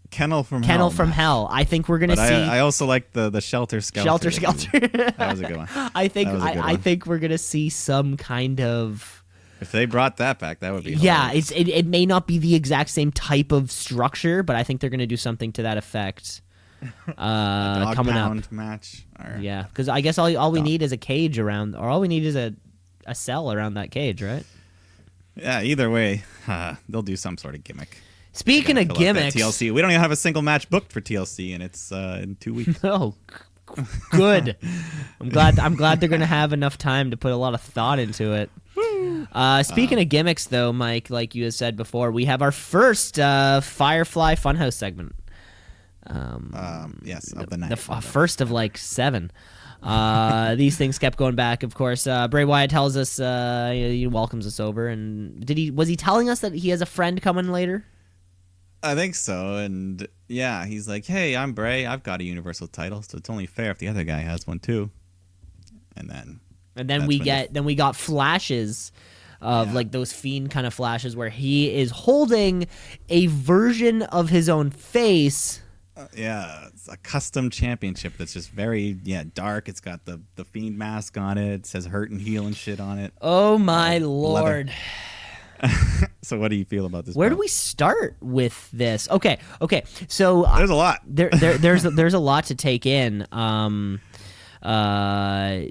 Kennel from Kennel Hell. from match. Hell. I think we're going to But see... I also like the Shelter Skelter. Shelter Skelter. That was a good one. I think That was a good I one. think we're going to see some kind of... If they brought that back, that would be Yeah, hilarious. it may not be the exact same type of structure, but I think they're going to do something to that effect. Dog Coming up. pound match. Or, Yeah, because I guess all we need is a cage around, or all we need is a cell around that cage, right? Yeah, either way, they'll do some sort of gimmick. Speaking of Fill out that gimmicks, TLC. We don't even have a single match booked for TLC, and it's in 2 weeks. oh, good. I'm glad they're gonna have enough time to put a lot of thought into it. Speaking of gimmicks, though, Mike, like you had said before, we have our first Firefly Funhouse segment. Yes, of the night. The first of like 7. These things kept going back. Of course, Bray Wyatt tells us he welcomes us over, and was he telling us that he has a friend coming later? I think so, and yeah, he's like, "Hey, I'm Bray. I've got a Universal title, so it's only fair if the other guy has one too." And then And we got flashes of like those Fiend kind of flashes where he is holding a version of his own face. it's a custom championship that's just very dark. It's got the Fiend mask on it. It says hurt and heal and shit on it. Oh my lord. So what do you feel about this? Where do belt? we start with this? Okay. So There's a lot. there's a lot to take in.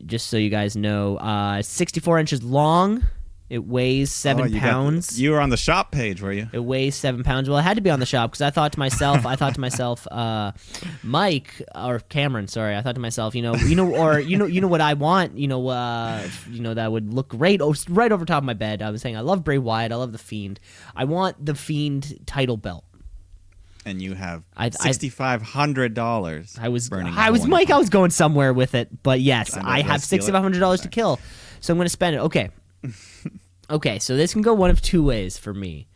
Just so you guys know, 64 inches long, It weighs 7 pounds. You were on the shop page, were you? It weighs 7 pounds. Well, I had to be on the shop because I thought to myself, Mike or Cameron, sorry. I thought to myself, you know what I want, that would look great. Oh, right over top of my bed. I was saying, I love Bray Wyatt. I love the Fiend. I want the Fiend title belt. And you have $6,500. I was going somewhere with it, but yes, I have $6,500 to kill, so I'm going to spend it. Okay. Okay, so this can go one of two ways for me.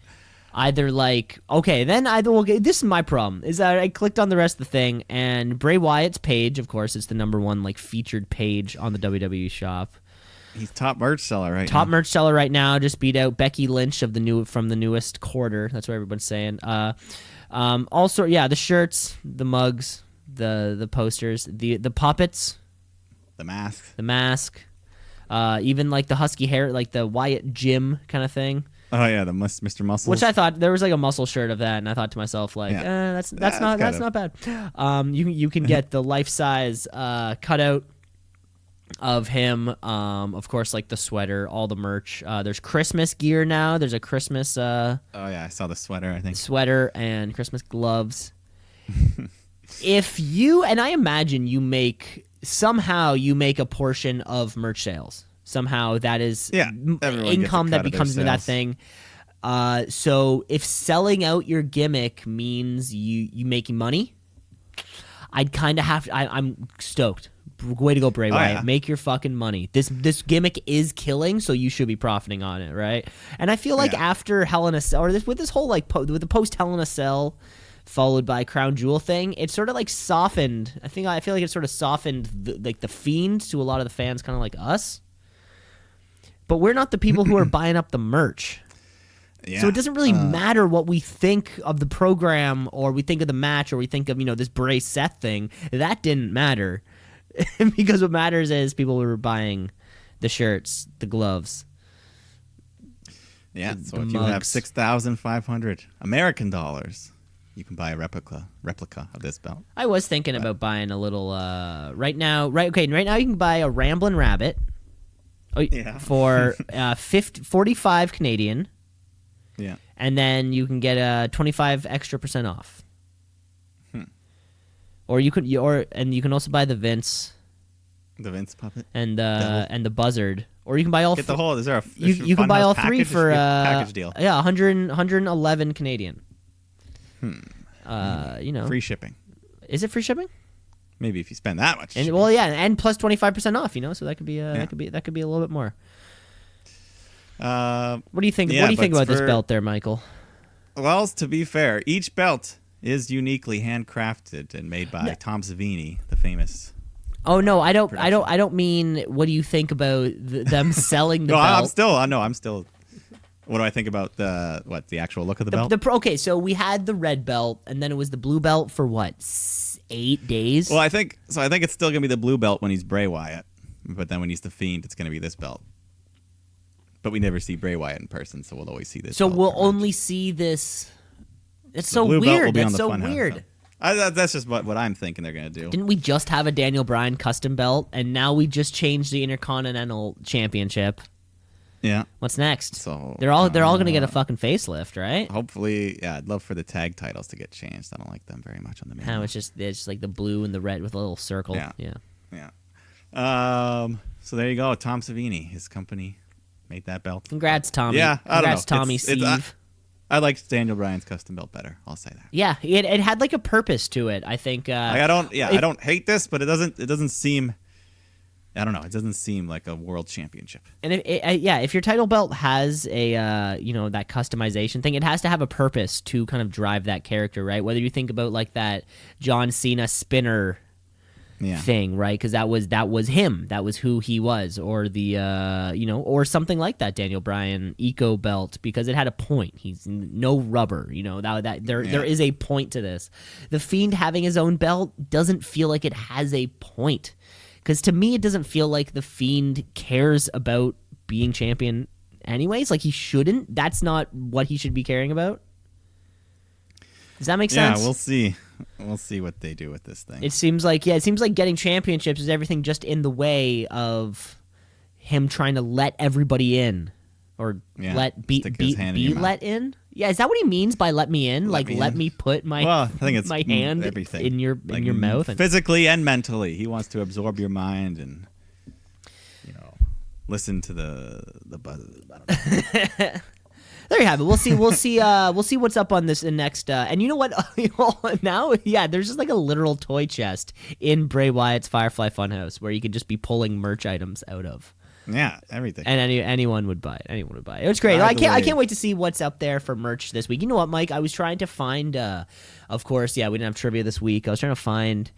Either this is my problem, is that I clicked on the rest of the thing, and Bray Wyatt's page, of course, is the number one featured page on the WWE shop. He's top merch seller right now. Top merch seller right now, just beat out Becky Lynch from the newest quarter. That's what everyone's saying. Also, yeah, the shirts, the mugs, the posters, the puppets, the mask. Even the husky hair, the Wyatt Jim kind of thing. Oh yeah, the Mr. Muscles. Which I thought there was a muscle shirt of that, and I thought to myself that's not bad. You can get the life size cutout of him. Of course, the sweater, all the merch. There's Christmas gear now. There's a Christmas. Oh yeah, I saw the sweater. I think sweater and Christmas gloves. If you and I imagine you make a portion of merch sales. Somehow that is income that becomes into that thing. So if selling out your gimmick means you making money, I'd kind of have to. I'm stoked. Way to go, Bray Wyatt. Yeah. Make your fucking money. This gimmick is killing, so you should be profiting on it, right? And I feel after Hell in a Cell, or with this whole with the post Hell in a Cell followed by Crown Jewel thing, it sort of softened. I feel like it sort of softened the Fiend to a lot of the fans, kind of like us. But we're not the people who are buying up the merch. Yeah. So it doesn't really matter what we think of the program, or we think of the match, or we think of this Bray Seth thing. That didn't matter. Because what matters is people who were buying the shirts, the gloves. Yeah, so if you have 6,500 American dollars, you can buy a replica of this belt. I was thinking about buying a little right now you can buy a Ramblin' Rabbit for 45 Canadian. Yeah. And then you can get a 25% extra off. Or you can also buy the Vince puppet and the Buzzard, or you can buy all. Get the whole. Is there a you can buy all three for package deal? Yeah, 111 Canadian. Free shipping. Is it free shipping? Maybe if you spend that much. And and plus 25% off. So that could be that could be a little bit more. What do you think? What do you think about this belt there, Michael? Well, to be fair, each belt is uniquely handcrafted and made by Tom Savini, the famous. Oh no, I don't mean. What do you think about them selling the belt? I'm still. What do I think about the actual look of the belt? Okay, so we had the red belt, and then it was the blue belt for what, 8 days? Well, I think it's still gonna be the blue belt when he's Bray Wyatt, but then when he's the Fiend, it's gonna be this belt. But we never see Bray Wyatt in person, so we'll always see this. So belt we'll only see this. It's so blue belt will weird. be on That's the so Funhouse weird. belt. That's just what I'm thinking they're gonna do. Didn't we just have a Daniel Bryan custom belt, and now we just changed the Intercontinental Championship? Yeah. What's next? So they're all gonna get a fucking facelift, right? Hopefully, yeah. I'd love for the tag titles to get changed. I don't like them very much on the main. How it's just the blue and the red with a little circle. Yeah. So there you go. Tom Savini, his company, made that belt. Congrats, Tommy. Yeah. Congrats, Tommy Steve. I liked Daniel Bryan's custom belt better. I'll say that. Yeah, it had a purpose to it. I think. I don't hate this, but it doesn't seem. I don't know. It doesn't seem like a world championship. And if your title belt has a that customization thing, it has to have a purpose to kind of drive that character, right? Whether you think about that John Cena spinner thing, right? Because that was him. That was who he was, or the or something like that Daniel Bryan Eco belt, because it had a point. He's no rubber, there is a point to this. The Fiend having his own belt doesn't feel like it has a point. Because to me, it doesn't feel like the Fiend cares about being champion anyways. He shouldn't. That's not what he should be caring about. Does that make sense? Yeah, we'll see. We'll see what they do with this thing. It seems like getting championships is everything just in the way of him trying to let everybody in. or Yeah, let be stick his hand in your mouth. let in. Yeah, is that what he means by let me in? Let me let in. me put my Well, I think it's my hand everything in your Like, mouth. And, physically and mentally. He wants to absorb your mind and listen to the buzz. I don't know. there you have it. We'll see. We'll see what's up on this in next. And you know what? Now, yeah, there's just like a literal toy chest in Bray Wyatt's Firefly Funhouse where you could just be pulling merch items out of. Yeah, everything. And anyone would buy it. Anyone would buy it. It's great. By I the can't way- wait to see what's up there for merch this week. You know what, Mike? I was trying to find. Of course, yeah, we didn't have trivia this week. I was trying to find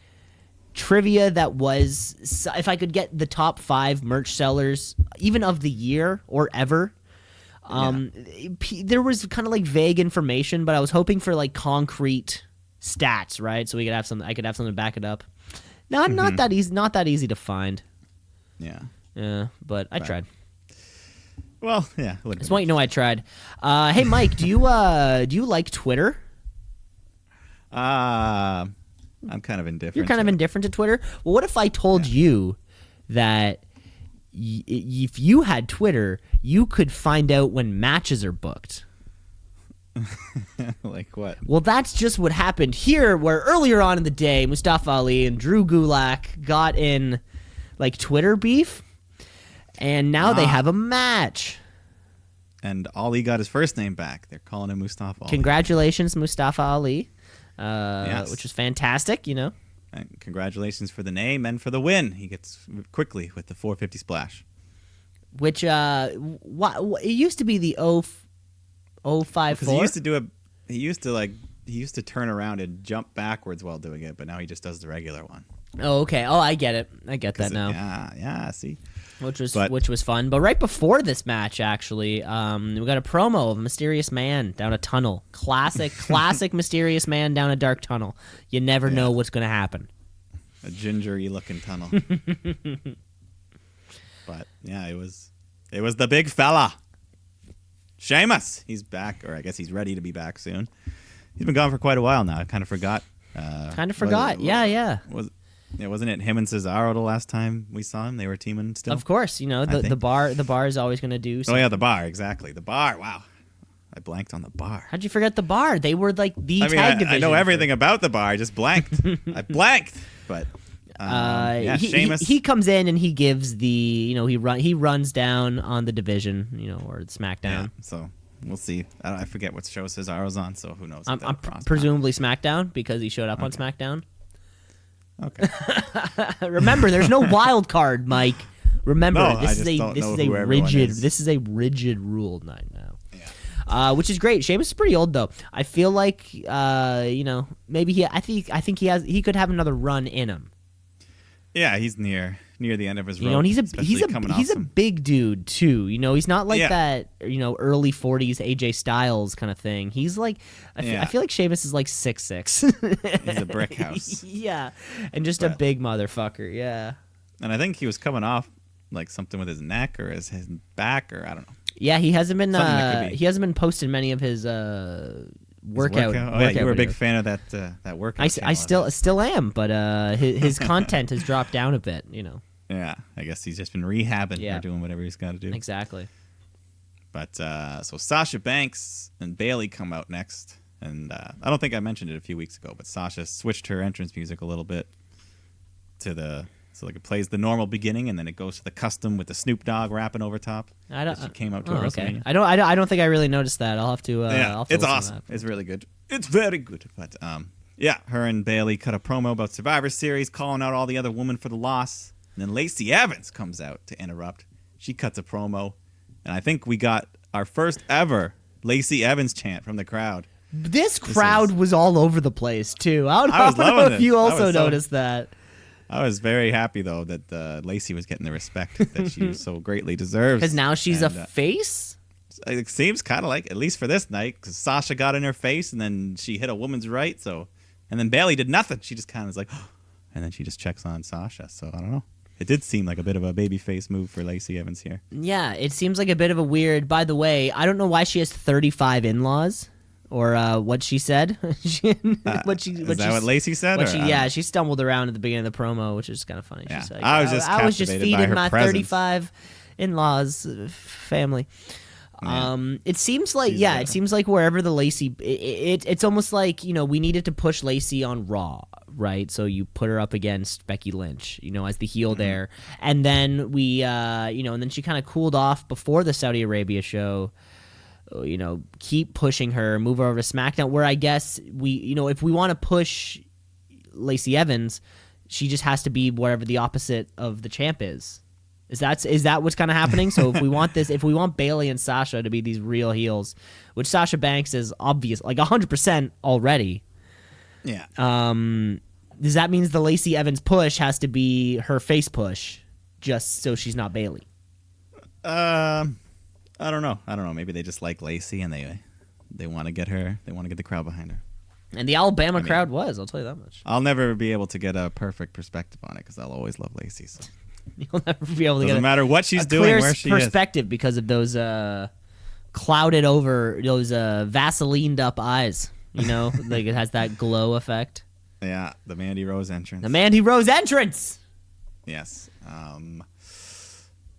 trivia that was if I could get the top 5 merch sellers, even of the year or ever. There was kind of like vague information, but I was hoping for like concrete stats, right? So we could have some. I could have something to back it up. Not that easy. Not that easy to find. Yeah. Yeah, but I tried. Well, yeah. Just want you to know I tried. Hey, Mike, do you like Twitter? I'm kind of indifferent. You're kind of indifferent to Twitter. Well, what if I told you that if you had Twitter, you could find out when matches are booked? Like what? Well, that's just what happened here, where earlier on in the day, Mustafa Ali and Drew Gulak got in like Twitter beef, and now they have a match. And Ali got his first name back. They're calling him Mustafa Ali. Congratulations, Mustafa Ali, Yes. which was fantastic, you know. And congratulations for the name and for the win. He gets quickly with the 450 splash. Which it used to be the 054. Because he used to do he used to turn around and jump backwards while doing it, but now he just does the regular one. Oh, okay. Oh, I get it. I get that now. Yeah, see. Which was fun. But right before this match, actually, we got a promo of a mysterious man down a tunnel. Classic mysterious man down a dark tunnel. You never know what's going to happen. A gingery looking tunnel. But yeah, it was the big fella. Sheamus. He's back, or I guess he's ready to be back soon. He's been gone for quite a while now. I kind of forgot. Yeah. Wasn't it him and Cesaro the last time we saw him? They were teaming still. Of course, you know the bar is always going to do something. Oh yeah, the bar, exactly. The bar. Wow, I blanked on the bar. How'd you forget the bar? They were like the tag division. I know everything about the bar. I just blanked. I blanked. But Sheamus. He comes in and he gives the he runs down on the division, or the SmackDown. Yeah, so we'll see. I forget what show Cesaro's on, so who knows? I'm presumably SmackDown because he showed up on SmackDown. Okay. Remember, there's no wild card, Mike. Remember, No, this is a rigid rule night now. Yeah. Which is great. Sheamus is pretty old though. I feel like maybe I think he could have another run in him. Yeah, he's near the end of his rope. And he's a big dude too. He's not like that. Early 40s AJ Styles kind of thing. He's like I feel like Sheamus is like 6'6". He's a brick house. Yeah, and just a big motherfucker. Yeah. And I think he was coming off like something with his neck or his back or I don't know. Yeah, he hasn't been Something he hasn't been posting many of his workout. Oh yeah, you were a big fan of that workout. I still am, but his content has dropped down a bit. Yeah, I guess he's just been rehabbing or doing whatever he's got to do. Exactly. But so Sasha Banks and Bayley come out next, and I don't think I mentioned it a few weeks ago, but Sasha switched her entrance music a little bit so it plays the normal beginning, and then it goes to the custom with the Snoop Dogg rapping over top. She came out to WrestleMania. Okay. I don't think I really noticed that. I'll have to. It's awesome. It's really good. It's very good. But her and Bayley cut a promo about Survivor Series, calling out all the other women for the loss. And then Lacey Evans comes out to interrupt. She cuts a promo, and I think we got our first ever Lacey Evans chant from the crowd. This crowd was all over the place too. I don't know if you also noticed that. I was very happy though that Lacey was getting the respect that she so greatly deserves. Because now she's a face. It seems kind of like, at least for this night, because Sasha got in her face and then she hit a woman's right. So, and then Bayley did nothing. She just kind of was like, and then she just checks on Sasha. So I don't know. It did seem like a bit of a babyface move for Lacey Evans here. Yeah, it seems like a bit of a weird. By the way, I don't know why she has 35 in-laws. Or what she said. Is that what Lacey said? She stumbled around at the beginning of the promo, which is kind of funny. Yeah. She's like, I was just feeding by her my presence. 35 in-laws family. It seems like She's, it seems like wherever the Lacey, it's almost like we needed to push Lacey on Raw, right? So you put her up against Becky Lynch, as the heel there, and then we, and then she kind of cooled off before the Saudi Arabia show. Keep pushing her, move her over to SmackDown, where I guess we, if we want to push Lacey Evans, she just has to be wherever the opposite of the champ is. Is that what's kind of happening? So if we want Bayley and Sasha to be these real heels, which Sasha Banks is obvious, like 100% already. Yeah. Does that mean the Lacey Evans push has to be her face push, just so she's not Bayley? I don't know. Maybe they just like Lacey and they want to get her. They want to get the crowd behind her. And the Alabama crowd was. I'll tell you that much. I'll never be able to get a perfect perspective on it because I'll always love Lacey. So. You'll never be able to Doesn't get matter what she's doing, clear where she perspective because of those clouded over, those Vaselined up eyes. Like it has that glow effect. Yeah, the Mandy Rose entrance. The Mandy Rose entrance. Yes.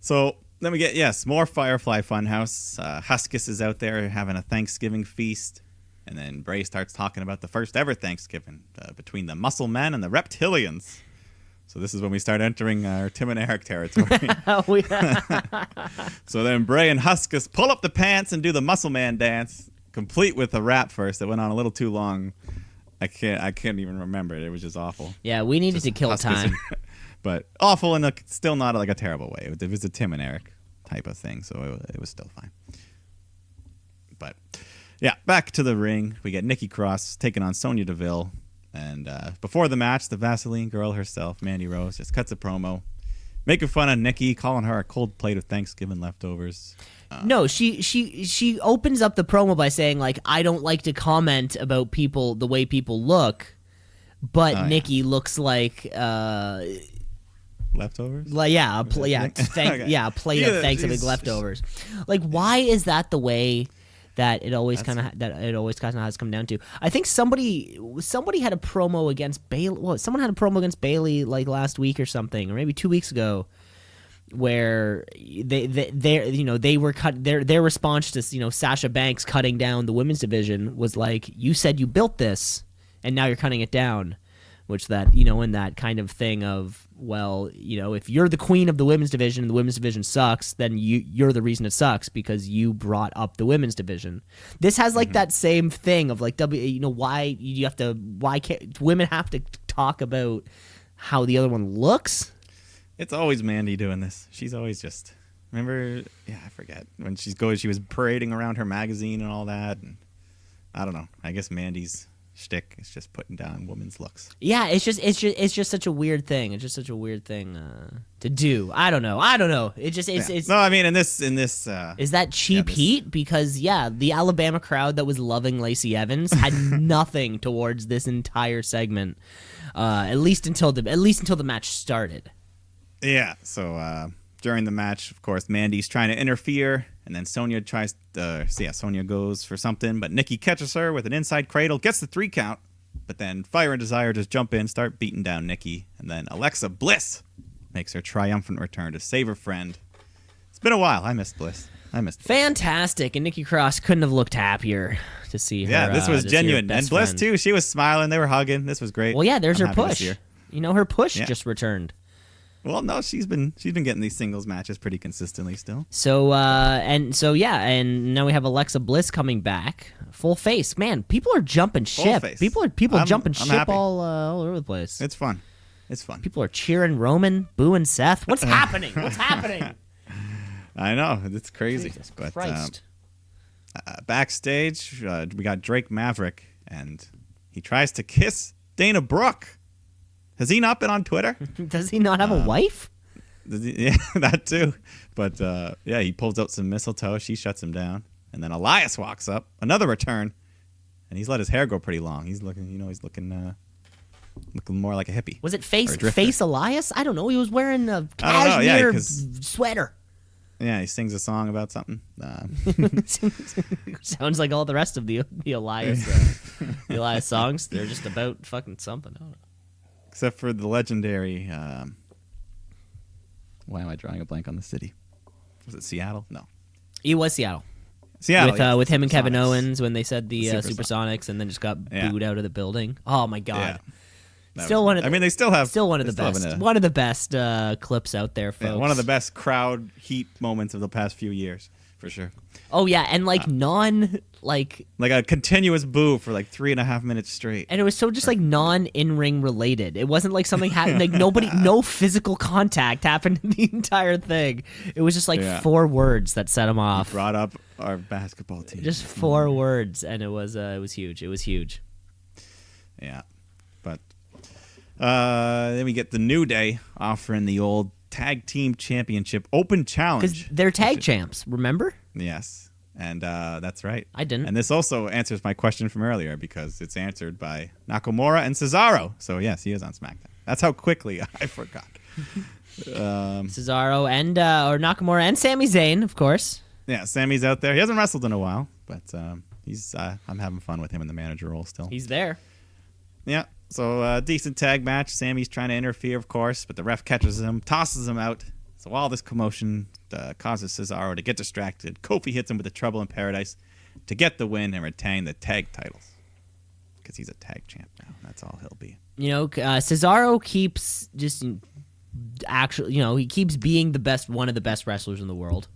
So then we get more Firefly Funhouse. Huskus is out there having a Thanksgiving feast, and then Bray starts talking about the first ever Thanksgiving between the Muscle Men and the Reptilians. So this is when we start entering our Tim and Eric territory. So then Bray and Huskus pull up the pants and do the Muscle Man dance, complete with a rap verse that went on a little too long. I can't even remember it. It was just awful. Yeah, we needed to kill time. But awful in still not like a terrible way. It was a Tim and Eric type of thing, so it was still fine. But yeah, back to the ring. We get Nikki Cross taking on Sonya Deville. And before the match, the Vaseline girl herself, Mandy Rose, just cuts a promo, making fun of Nikki, calling her a cold plate of Thanksgiving leftovers. No, she opens up the promo by saying, like, I don't like to comment about people, the way people look, but Nikki looks like... leftovers? Like, a plate of Thanksgiving leftovers. Like, why is that the way... that it always kind of has come down to. I think somebody had a promo against Bayley. Well, someone had a promo against Bayley like last week or something, or maybe 2 weeks ago, where their response to Sasha Banks cutting down the women's division was like, you said you built this, and now you're cutting it down. Which that, in that kind of thing of, well, if you're the queen of the women's division and the women's division sucks, then you're the reason it sucks because you brought up the women's division. This has like that same thing of like, why can't women have to talk about how the other one looks? It's always Mandy doing this. She's always just, remember, I forget, when she was parading around her magazine and all that. And I don't know. I guess Mandy's shtick is just putting down women's looks. Yeah, it's just such a weird thing. It's just such a weird thing to do. I don't know. It's no. I mean, in this is that cheap heat? Because the Alabama crowd that was loving Lacey Evans had nothing towards this entire segment, at least until the match started. Yeah. So during the match, of course, Mandy's trying to interfere. And then Sonya Sonya goes for something, but Nikki catches her with an inside cradle, gets the 3 count, but then Fire and Desire just jump in, start beating down Nikki, and then Alexa Bliss makes her triumphant return to save her friend. It's been a while. I missed Bliss. Fantastic, and Nikki Cross couldn't have looked happier to see her. Yeah, this was genuine. And Bliss, too, she was smiling. They were hugging. This was great. Well, yeah, there's her push. Her push just returned. Well, no, she's been getting these singles matches pretty consistently still. So and now we have Alexa Bliss coming back, full face. Man, people are jumping ship. People jumping ship happy. all over the place. It's fun. People are cheering Roman, booing Seth. What's happening? I know, it's crazy. Jesus Christ. Backstage, we got Drake Maverick, and he tries to kiss Dana Brooke. Has he not been on Twitter? Does he not have a wife? Yeah, that too. But he pulls out some mistletoe. She shuts him down, and then Elias walks up, another return, and he's let his hair grow pretty long. He's looking, looking more like a hippie. Was it face Elias? I don't know. He was wearing a cashmere sweater. Yeah, he sings a song about something. Sounds like all the rest of the Elias songs. They're just about fucking something. I don't know. Except for the legendary, why am I drawing a blank on the city? Was it Seattle? No. It was Seattle. Seattle, with him and Kevin Supersonics. Owens when they said the Supersonics. Supersonics and then just got Yeah. booed out of the building. Oh my god. Yeah. That Still was- one of the, I mean, they still have still one of they the still have best. an, One of the best clips out there, folks. yeah, one of the best crowd heat moments of the past few years, for sure. Oh yeah, and like Like a continuous boo for like 3.5 minutes straight. and it was so just like non in ring related. It wasn't like something happened. Like no physical contact happened in the entire thing. It was just like Yeah. 4 words that set him off. Brought up our basketball team. Just 4 words, and it was huge. It was huge. Yeah. But then we get the New Day offering the old Tag Team Championship Open Because Challenge. they're tag champs. Remember? Yes. And that's right. I didn't. And this also answers my question from earlier because it's answered by Nakamura and Cesaro. So, yes, he is on SmackDown. That's how quickly I forgot. Cesaro and or Nakamura and Sami Zayn, of course. Yeah, Sammy's out there. He hasn't wrestled in a while, but he's I'm having fun with him in the manager role still. He's there. Yeah, so decent tag match. Sammy's trying to interfere, of course, but the ref catches him, tosses him out. So all this commotion causes Cesaro to get distracted. Kofi hits him with the Trouble in Paradise to get the win and retain the tag titles. Because he's a tag champ now. That's all he'll be. You know, Cesaro keeps just actually, you know, he keeps being one of the best wrestlers in the world.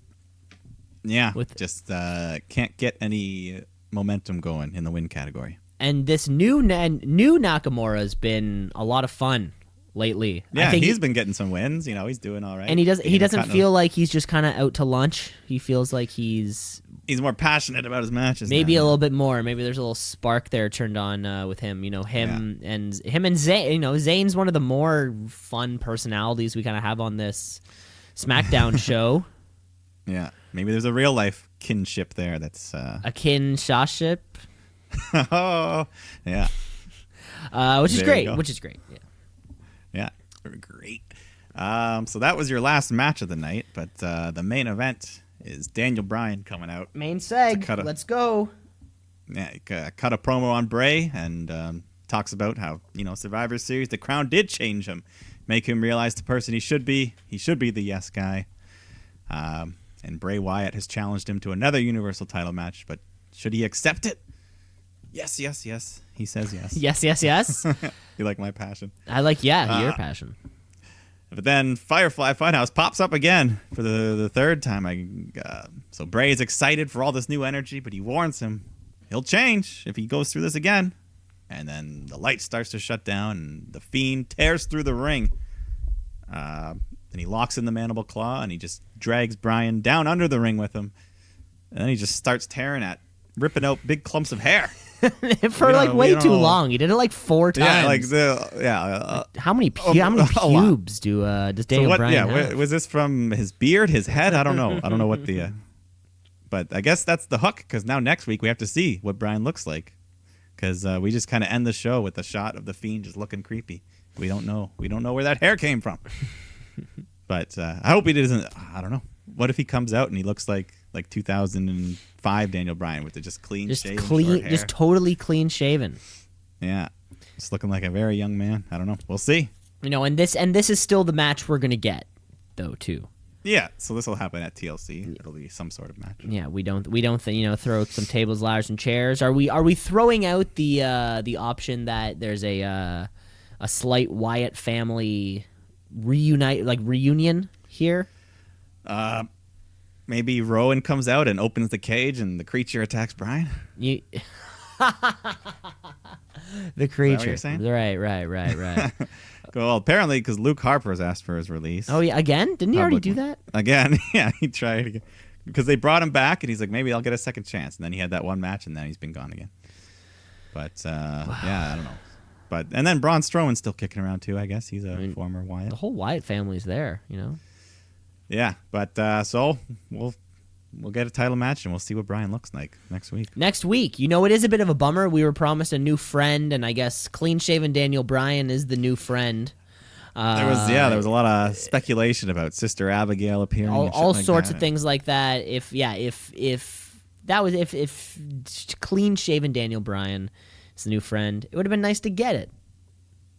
Yeah, With- just can't get any momentum going in the win category. And this new Nakamura has been a lot of fun lately. Yeah, I think he's been getting some wins. You know, he's doing all right. and he Getting doesn't cutting feel like he's just kind of out to lunch. He feels like he's more passionate about his matches. maybe now. a little bit more. Maybe there's a little spark there turned on with him. You know, him and Zayn. You know, Zayn's one of the more fun personalities we kind of have on this SmackDown show. Yeah, maybe there's a real life kinship there. That's Akin Shaship, oh yeah, which is There you great. go. Which is great. Yeah. yeah, great. So that was your last match of the night, but the main event is Daniel Bryan coming out. Main seg. cut a- Let's go. Yeah, he cut a promo on Bray and talks about how Survivor Series, the crown did change him, make him realize the person he should be. He should be the yes guy. And Bray Wyatt has challenged him to another Universal title match, but should he accept it? Yes, yes, yes. He says yes. Yes, yes, yes. You like my passion. I like your passion. But then Firefly Funhouse pops up again for the third time. So Bray is excited for all this new energy, but he warns him he'll change if he goes through this again. And then the light starts to shut down, and the Fiend tears through the ring. Then he locks in the mandible claw, and he just drags Bryan down under the ring with him. And then he just starts ripping out big clumps of hair. For like way too know. long. He did it like 4 times. How many a lot. pubes does Daniel Bryan have? Was this from his beard, his head? I don't know. I don't know what the. But I guess that's the hook, because now next week we have to see what Bryan looks like, because we just kind of end the show with a shot of the Fiend just looking creepy. We don't know. We don't know where that hair came from. But I hope he doesn't. I don't know. What if he comes out and he looks like 2005 Daniel Bryan with the just clean shaven, short hair? Just totally clean shaven. Yeah, just looking like a very young man. I don't know. We'll see. You know, and this is still the match we're gonna get, though, too. Yeah, so this will happen at TLC. It'll be some sort of match. Yeah, we don't throw some tables, ladders, and chairs. Are we throwing out the option that there's a slight Wyatt family reunion here? Maybe Rowan comes out and opens the cage and the creature attacks Bryan. The creature. you're saying? Right. Well, apparently because Luke Harper's asked for his release. Oh yeah, again? Didn't he already do Publicly. that? Again, yeah, he tried again. Because they brought him back and he's like, maybe I'll get a second chance. And then he had that one match and then he's been gone again. But yeah, I don't know. And then Braun Strowman's still kicking around too, I guess. He's a former Wyatt. The whole Wyatt family's there, you know. Yeah, but so we'll get a title match and we'll see what Bryan looks like next week. Next week, you know, it is a bit of a bummer. We were promised a new friend, and I guess clean-shaven Daniel Bryan is the new friend. There was a lot of speculation about Sister Abigail appearing. All sorts of things like that. If clean-shaven Daniel Bryan is the new friend, it would have been nice to get it.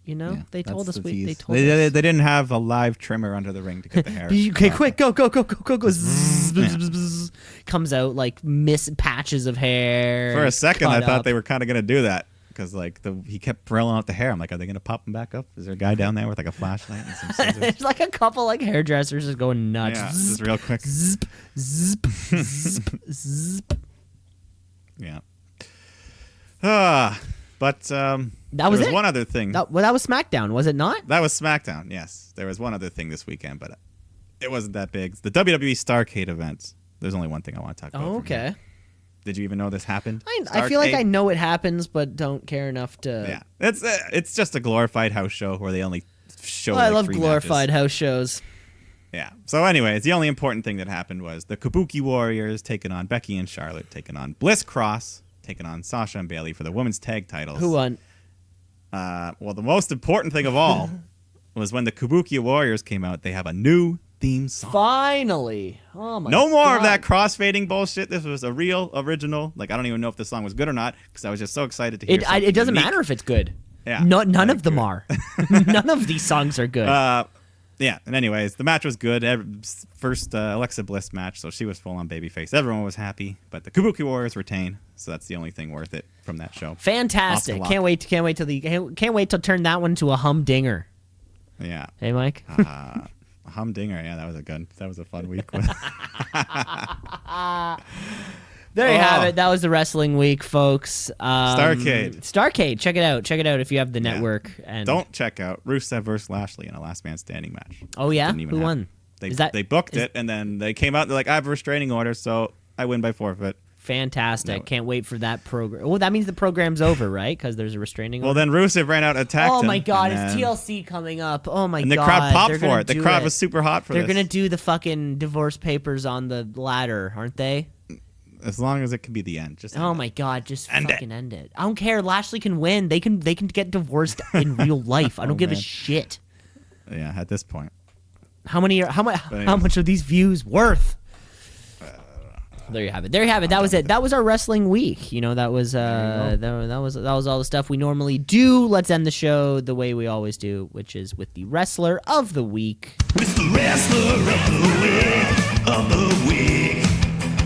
You know, Yeah, they told that's us. the They tease. told They us. didn't have a live trimmer under the ring to get the hair. Okay, quick, go. Zzz, bzz, bzz, bzz. Comes out like patches of hair. For a second, I cut thought up. they were kind of going to do that because like he kept rolling out the hair. I'm like, are they going to pop him back up? Is there a guy down there with like a flashlight and some scissors? There's like a couple like hairdressers just going nuts. Yeah, Zzz, just real quick. zip, zip, zip, zip. Yeah. But That there was was it? one other thing. That was SmackDown, was it not? That was SmackDown. Yes, there was one other thing this weekend, but it wasn't that big. The WWE Starrcade event. There's only one thing I want to talk about. Oh, from here. okay. Did you even know this happened? I feel like Starrcade? I know it happens, but don't care enough to. Yeah, it's just a glorified house show where they only show. Oh, I like love 3 glorified matches. house shows. Yeah. So, anyways, the only important thing that happened was the Kabuki Warriors taking on Becky and Charlotte, taking on Bliss Cross, taking on Sasha and Bailey for the women's tag titles. Who won? Well, the most important thing of all was when the Kabuki Warriors came out. They have a new theme song. Finally. Oh my. No more God. of that crossfading bullshit. This was a real original. Like, I don't even know if the song was good or not because I was just so excited to hear something It doesn't unique. matter if it's good. Yeah. None Yeah, of them good. are. None of these songs are good. Yeah, and anyways, the match was good. First Alexa Bliss match, so she was full on babyface. Everyone was happy, but the Kabuki Warriors retain, so that's the only thing worth it from that show. Fantastic! Off the Can't wait to turn that one to a humdinger. Yeah, Hey, Mike. Humdinger. Yeah, that was a fun week. There you have Oh. it. That was the wrestling week, folks. Starrcade. Check it out. Check it out if you have the Yeah. network. And Don't check out Rusev versus Lashley in a last man standing match. Oh yeah, Didn't even who happen. won? They booked it, and then they came out. They're like, I have a restraining order, so I win by forfeit. Fantastic. No. Can't wait for that program. Well, that means the program's over, right? Because there's a restraining Well, order. then Rusev ran out, attacked him. Oh my God! and It's then- TLC coming up. Oh my And the God! crowd popped They're for gonna it. The do crowd it. was super hot for They're this. gonna do the fucking divorce papers on the ladder, aren't they? As long as it can be the end. Just Oh end it. my God! Just End it. fucking end it. I don't care. Lashley can win. They can get divorced in real life. I don't give a man. shit. Yeah, at this point. How much are these views worth? There you have it. There you have it. That was it. That was our wrestling week. You know, that was that was all the stuff we normally do. Let's end the show the way we always do, which is with the wrestler of the week. It's the wrestler of the week, of the week.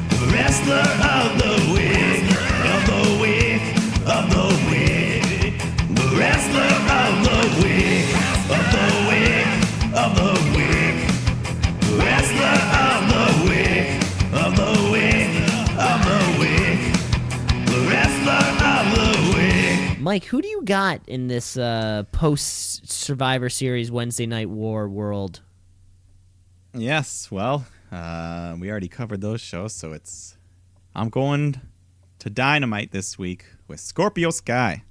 The wrestler of the week, of the week, of the week. The wrestler of the week, of the week, of the week. The wrestler of the week, of the week, of the week. The wrestler of the week. Mike, who do you got in this post Survivor Series Wednesday Night War world? Yes, well, we already covered those shows, so I'm going to Dynamite this week with Scorpio Sky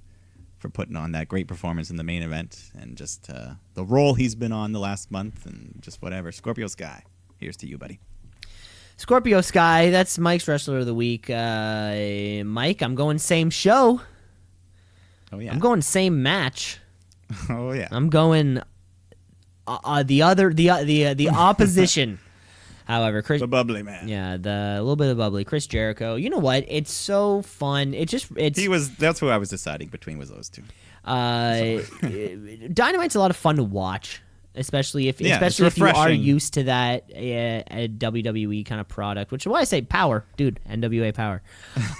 for putting on that great performance in the main event and just the role he's been on the last month and just whatever. Scorpio Sky, here's to you, buddy. Scorpio Sky, that's Mike's wrestler of the week. Mike, I'm going same show. Oh yeah. I'm going same match. Oh yeah. I'm going the opposition. However, Chris, The bubbly man. yeah, the a little bit of bubbly. Chris Jericho. You know what? It's so fun. That's who I was deciding between was those two. Dynamite's a lot of fun to watch, especially if Yeah, if you it's are refreshing. used to that a WWE kind of product. Which is why I say power, dude. NWA power.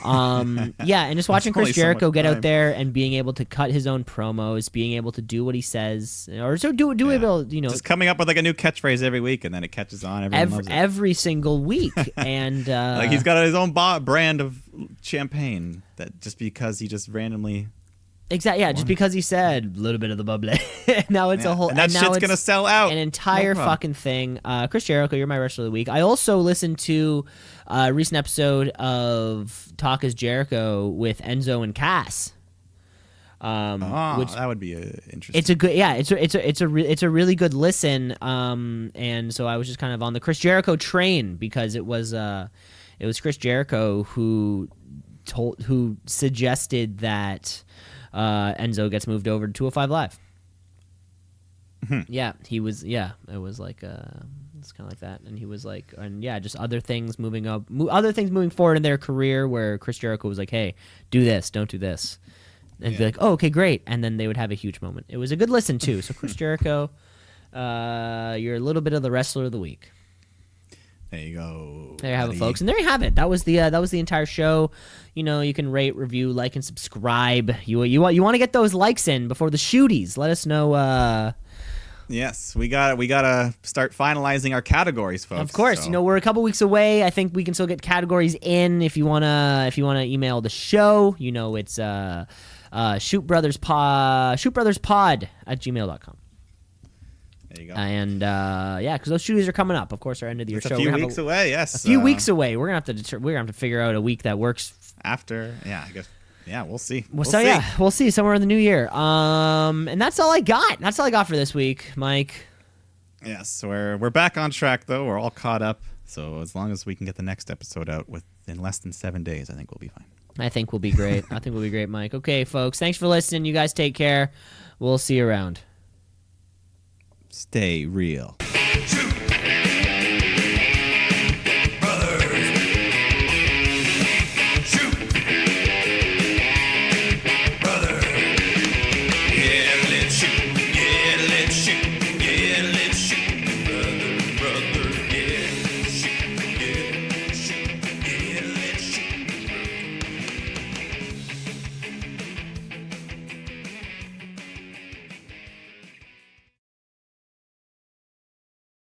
Yeah, and just watching There's only Chris so Jericho much get out time. there and being able to cut his own promos, being able to do what he says, or so do able, you know, Just coming up with like a new catchphrase every week, and then it catches on. Everyone loves it. every single week, and Like he's got his own brand of champagne that just because he just randomly. exactly, yeah, just because he said a little bit of the bubbly. Now it's Yeah. a whole, and that now shit's it's gonna sell out. an entire No problem. fucking thing. Chris Jericho, you're my wrestler of the week. I also listened to a recent episode of Talk is Jericho with Enzo and Cass. Which That would be interesting. it's a good, yeah, it's a really good listen. And so I was just kind of on the Chris Jericho train because it was Chris Jericho who suggested that Enzo gets moved over to 205 Live. Yeah, he was. Yeah, it was like it's kind of like that, and he was like, and yeah, just other things moving forward in their career, where Chris Jericho was like, "Hey, do this, don't do this." and be like, "Oh, okay, great," and then they would have a huge moment. It was a good listen too. So Chris Jericho, you're a little bit of the wrestler of the week. There you go. There you have it, buddy. folks, and there you have it. That was the entire show. You know, you can rate, review, like, and subscribe. You want to get those likes in before the shooties. Let us know. Yes, we gotta start finalizing our categories, folks. Of course, so. we're a couple weeks away. I think we can still get categories in if you wanna email the show. It's shootbrotherspod@gmail.com. There you go. And because those shooties are coming up. Of course, our end of the year It's show. a few We're gonna weeks have away. Yes, a few weeks away. We're gonna have to figure out a week that works. after. Yeah, I guess. Yeah, we'll see. We'll see. We'll see somewhere in the new year. And that's all I got. That's all I got for this week, Mike. Yes, we're back on track though. We're all caught up. So as long as we can get the next episode out within less than 7 days, I think we'll be fine. I think we'll be great. Mike. Okay, folks. Thanks for listening. You guys take care. We'll see you around. Stay real.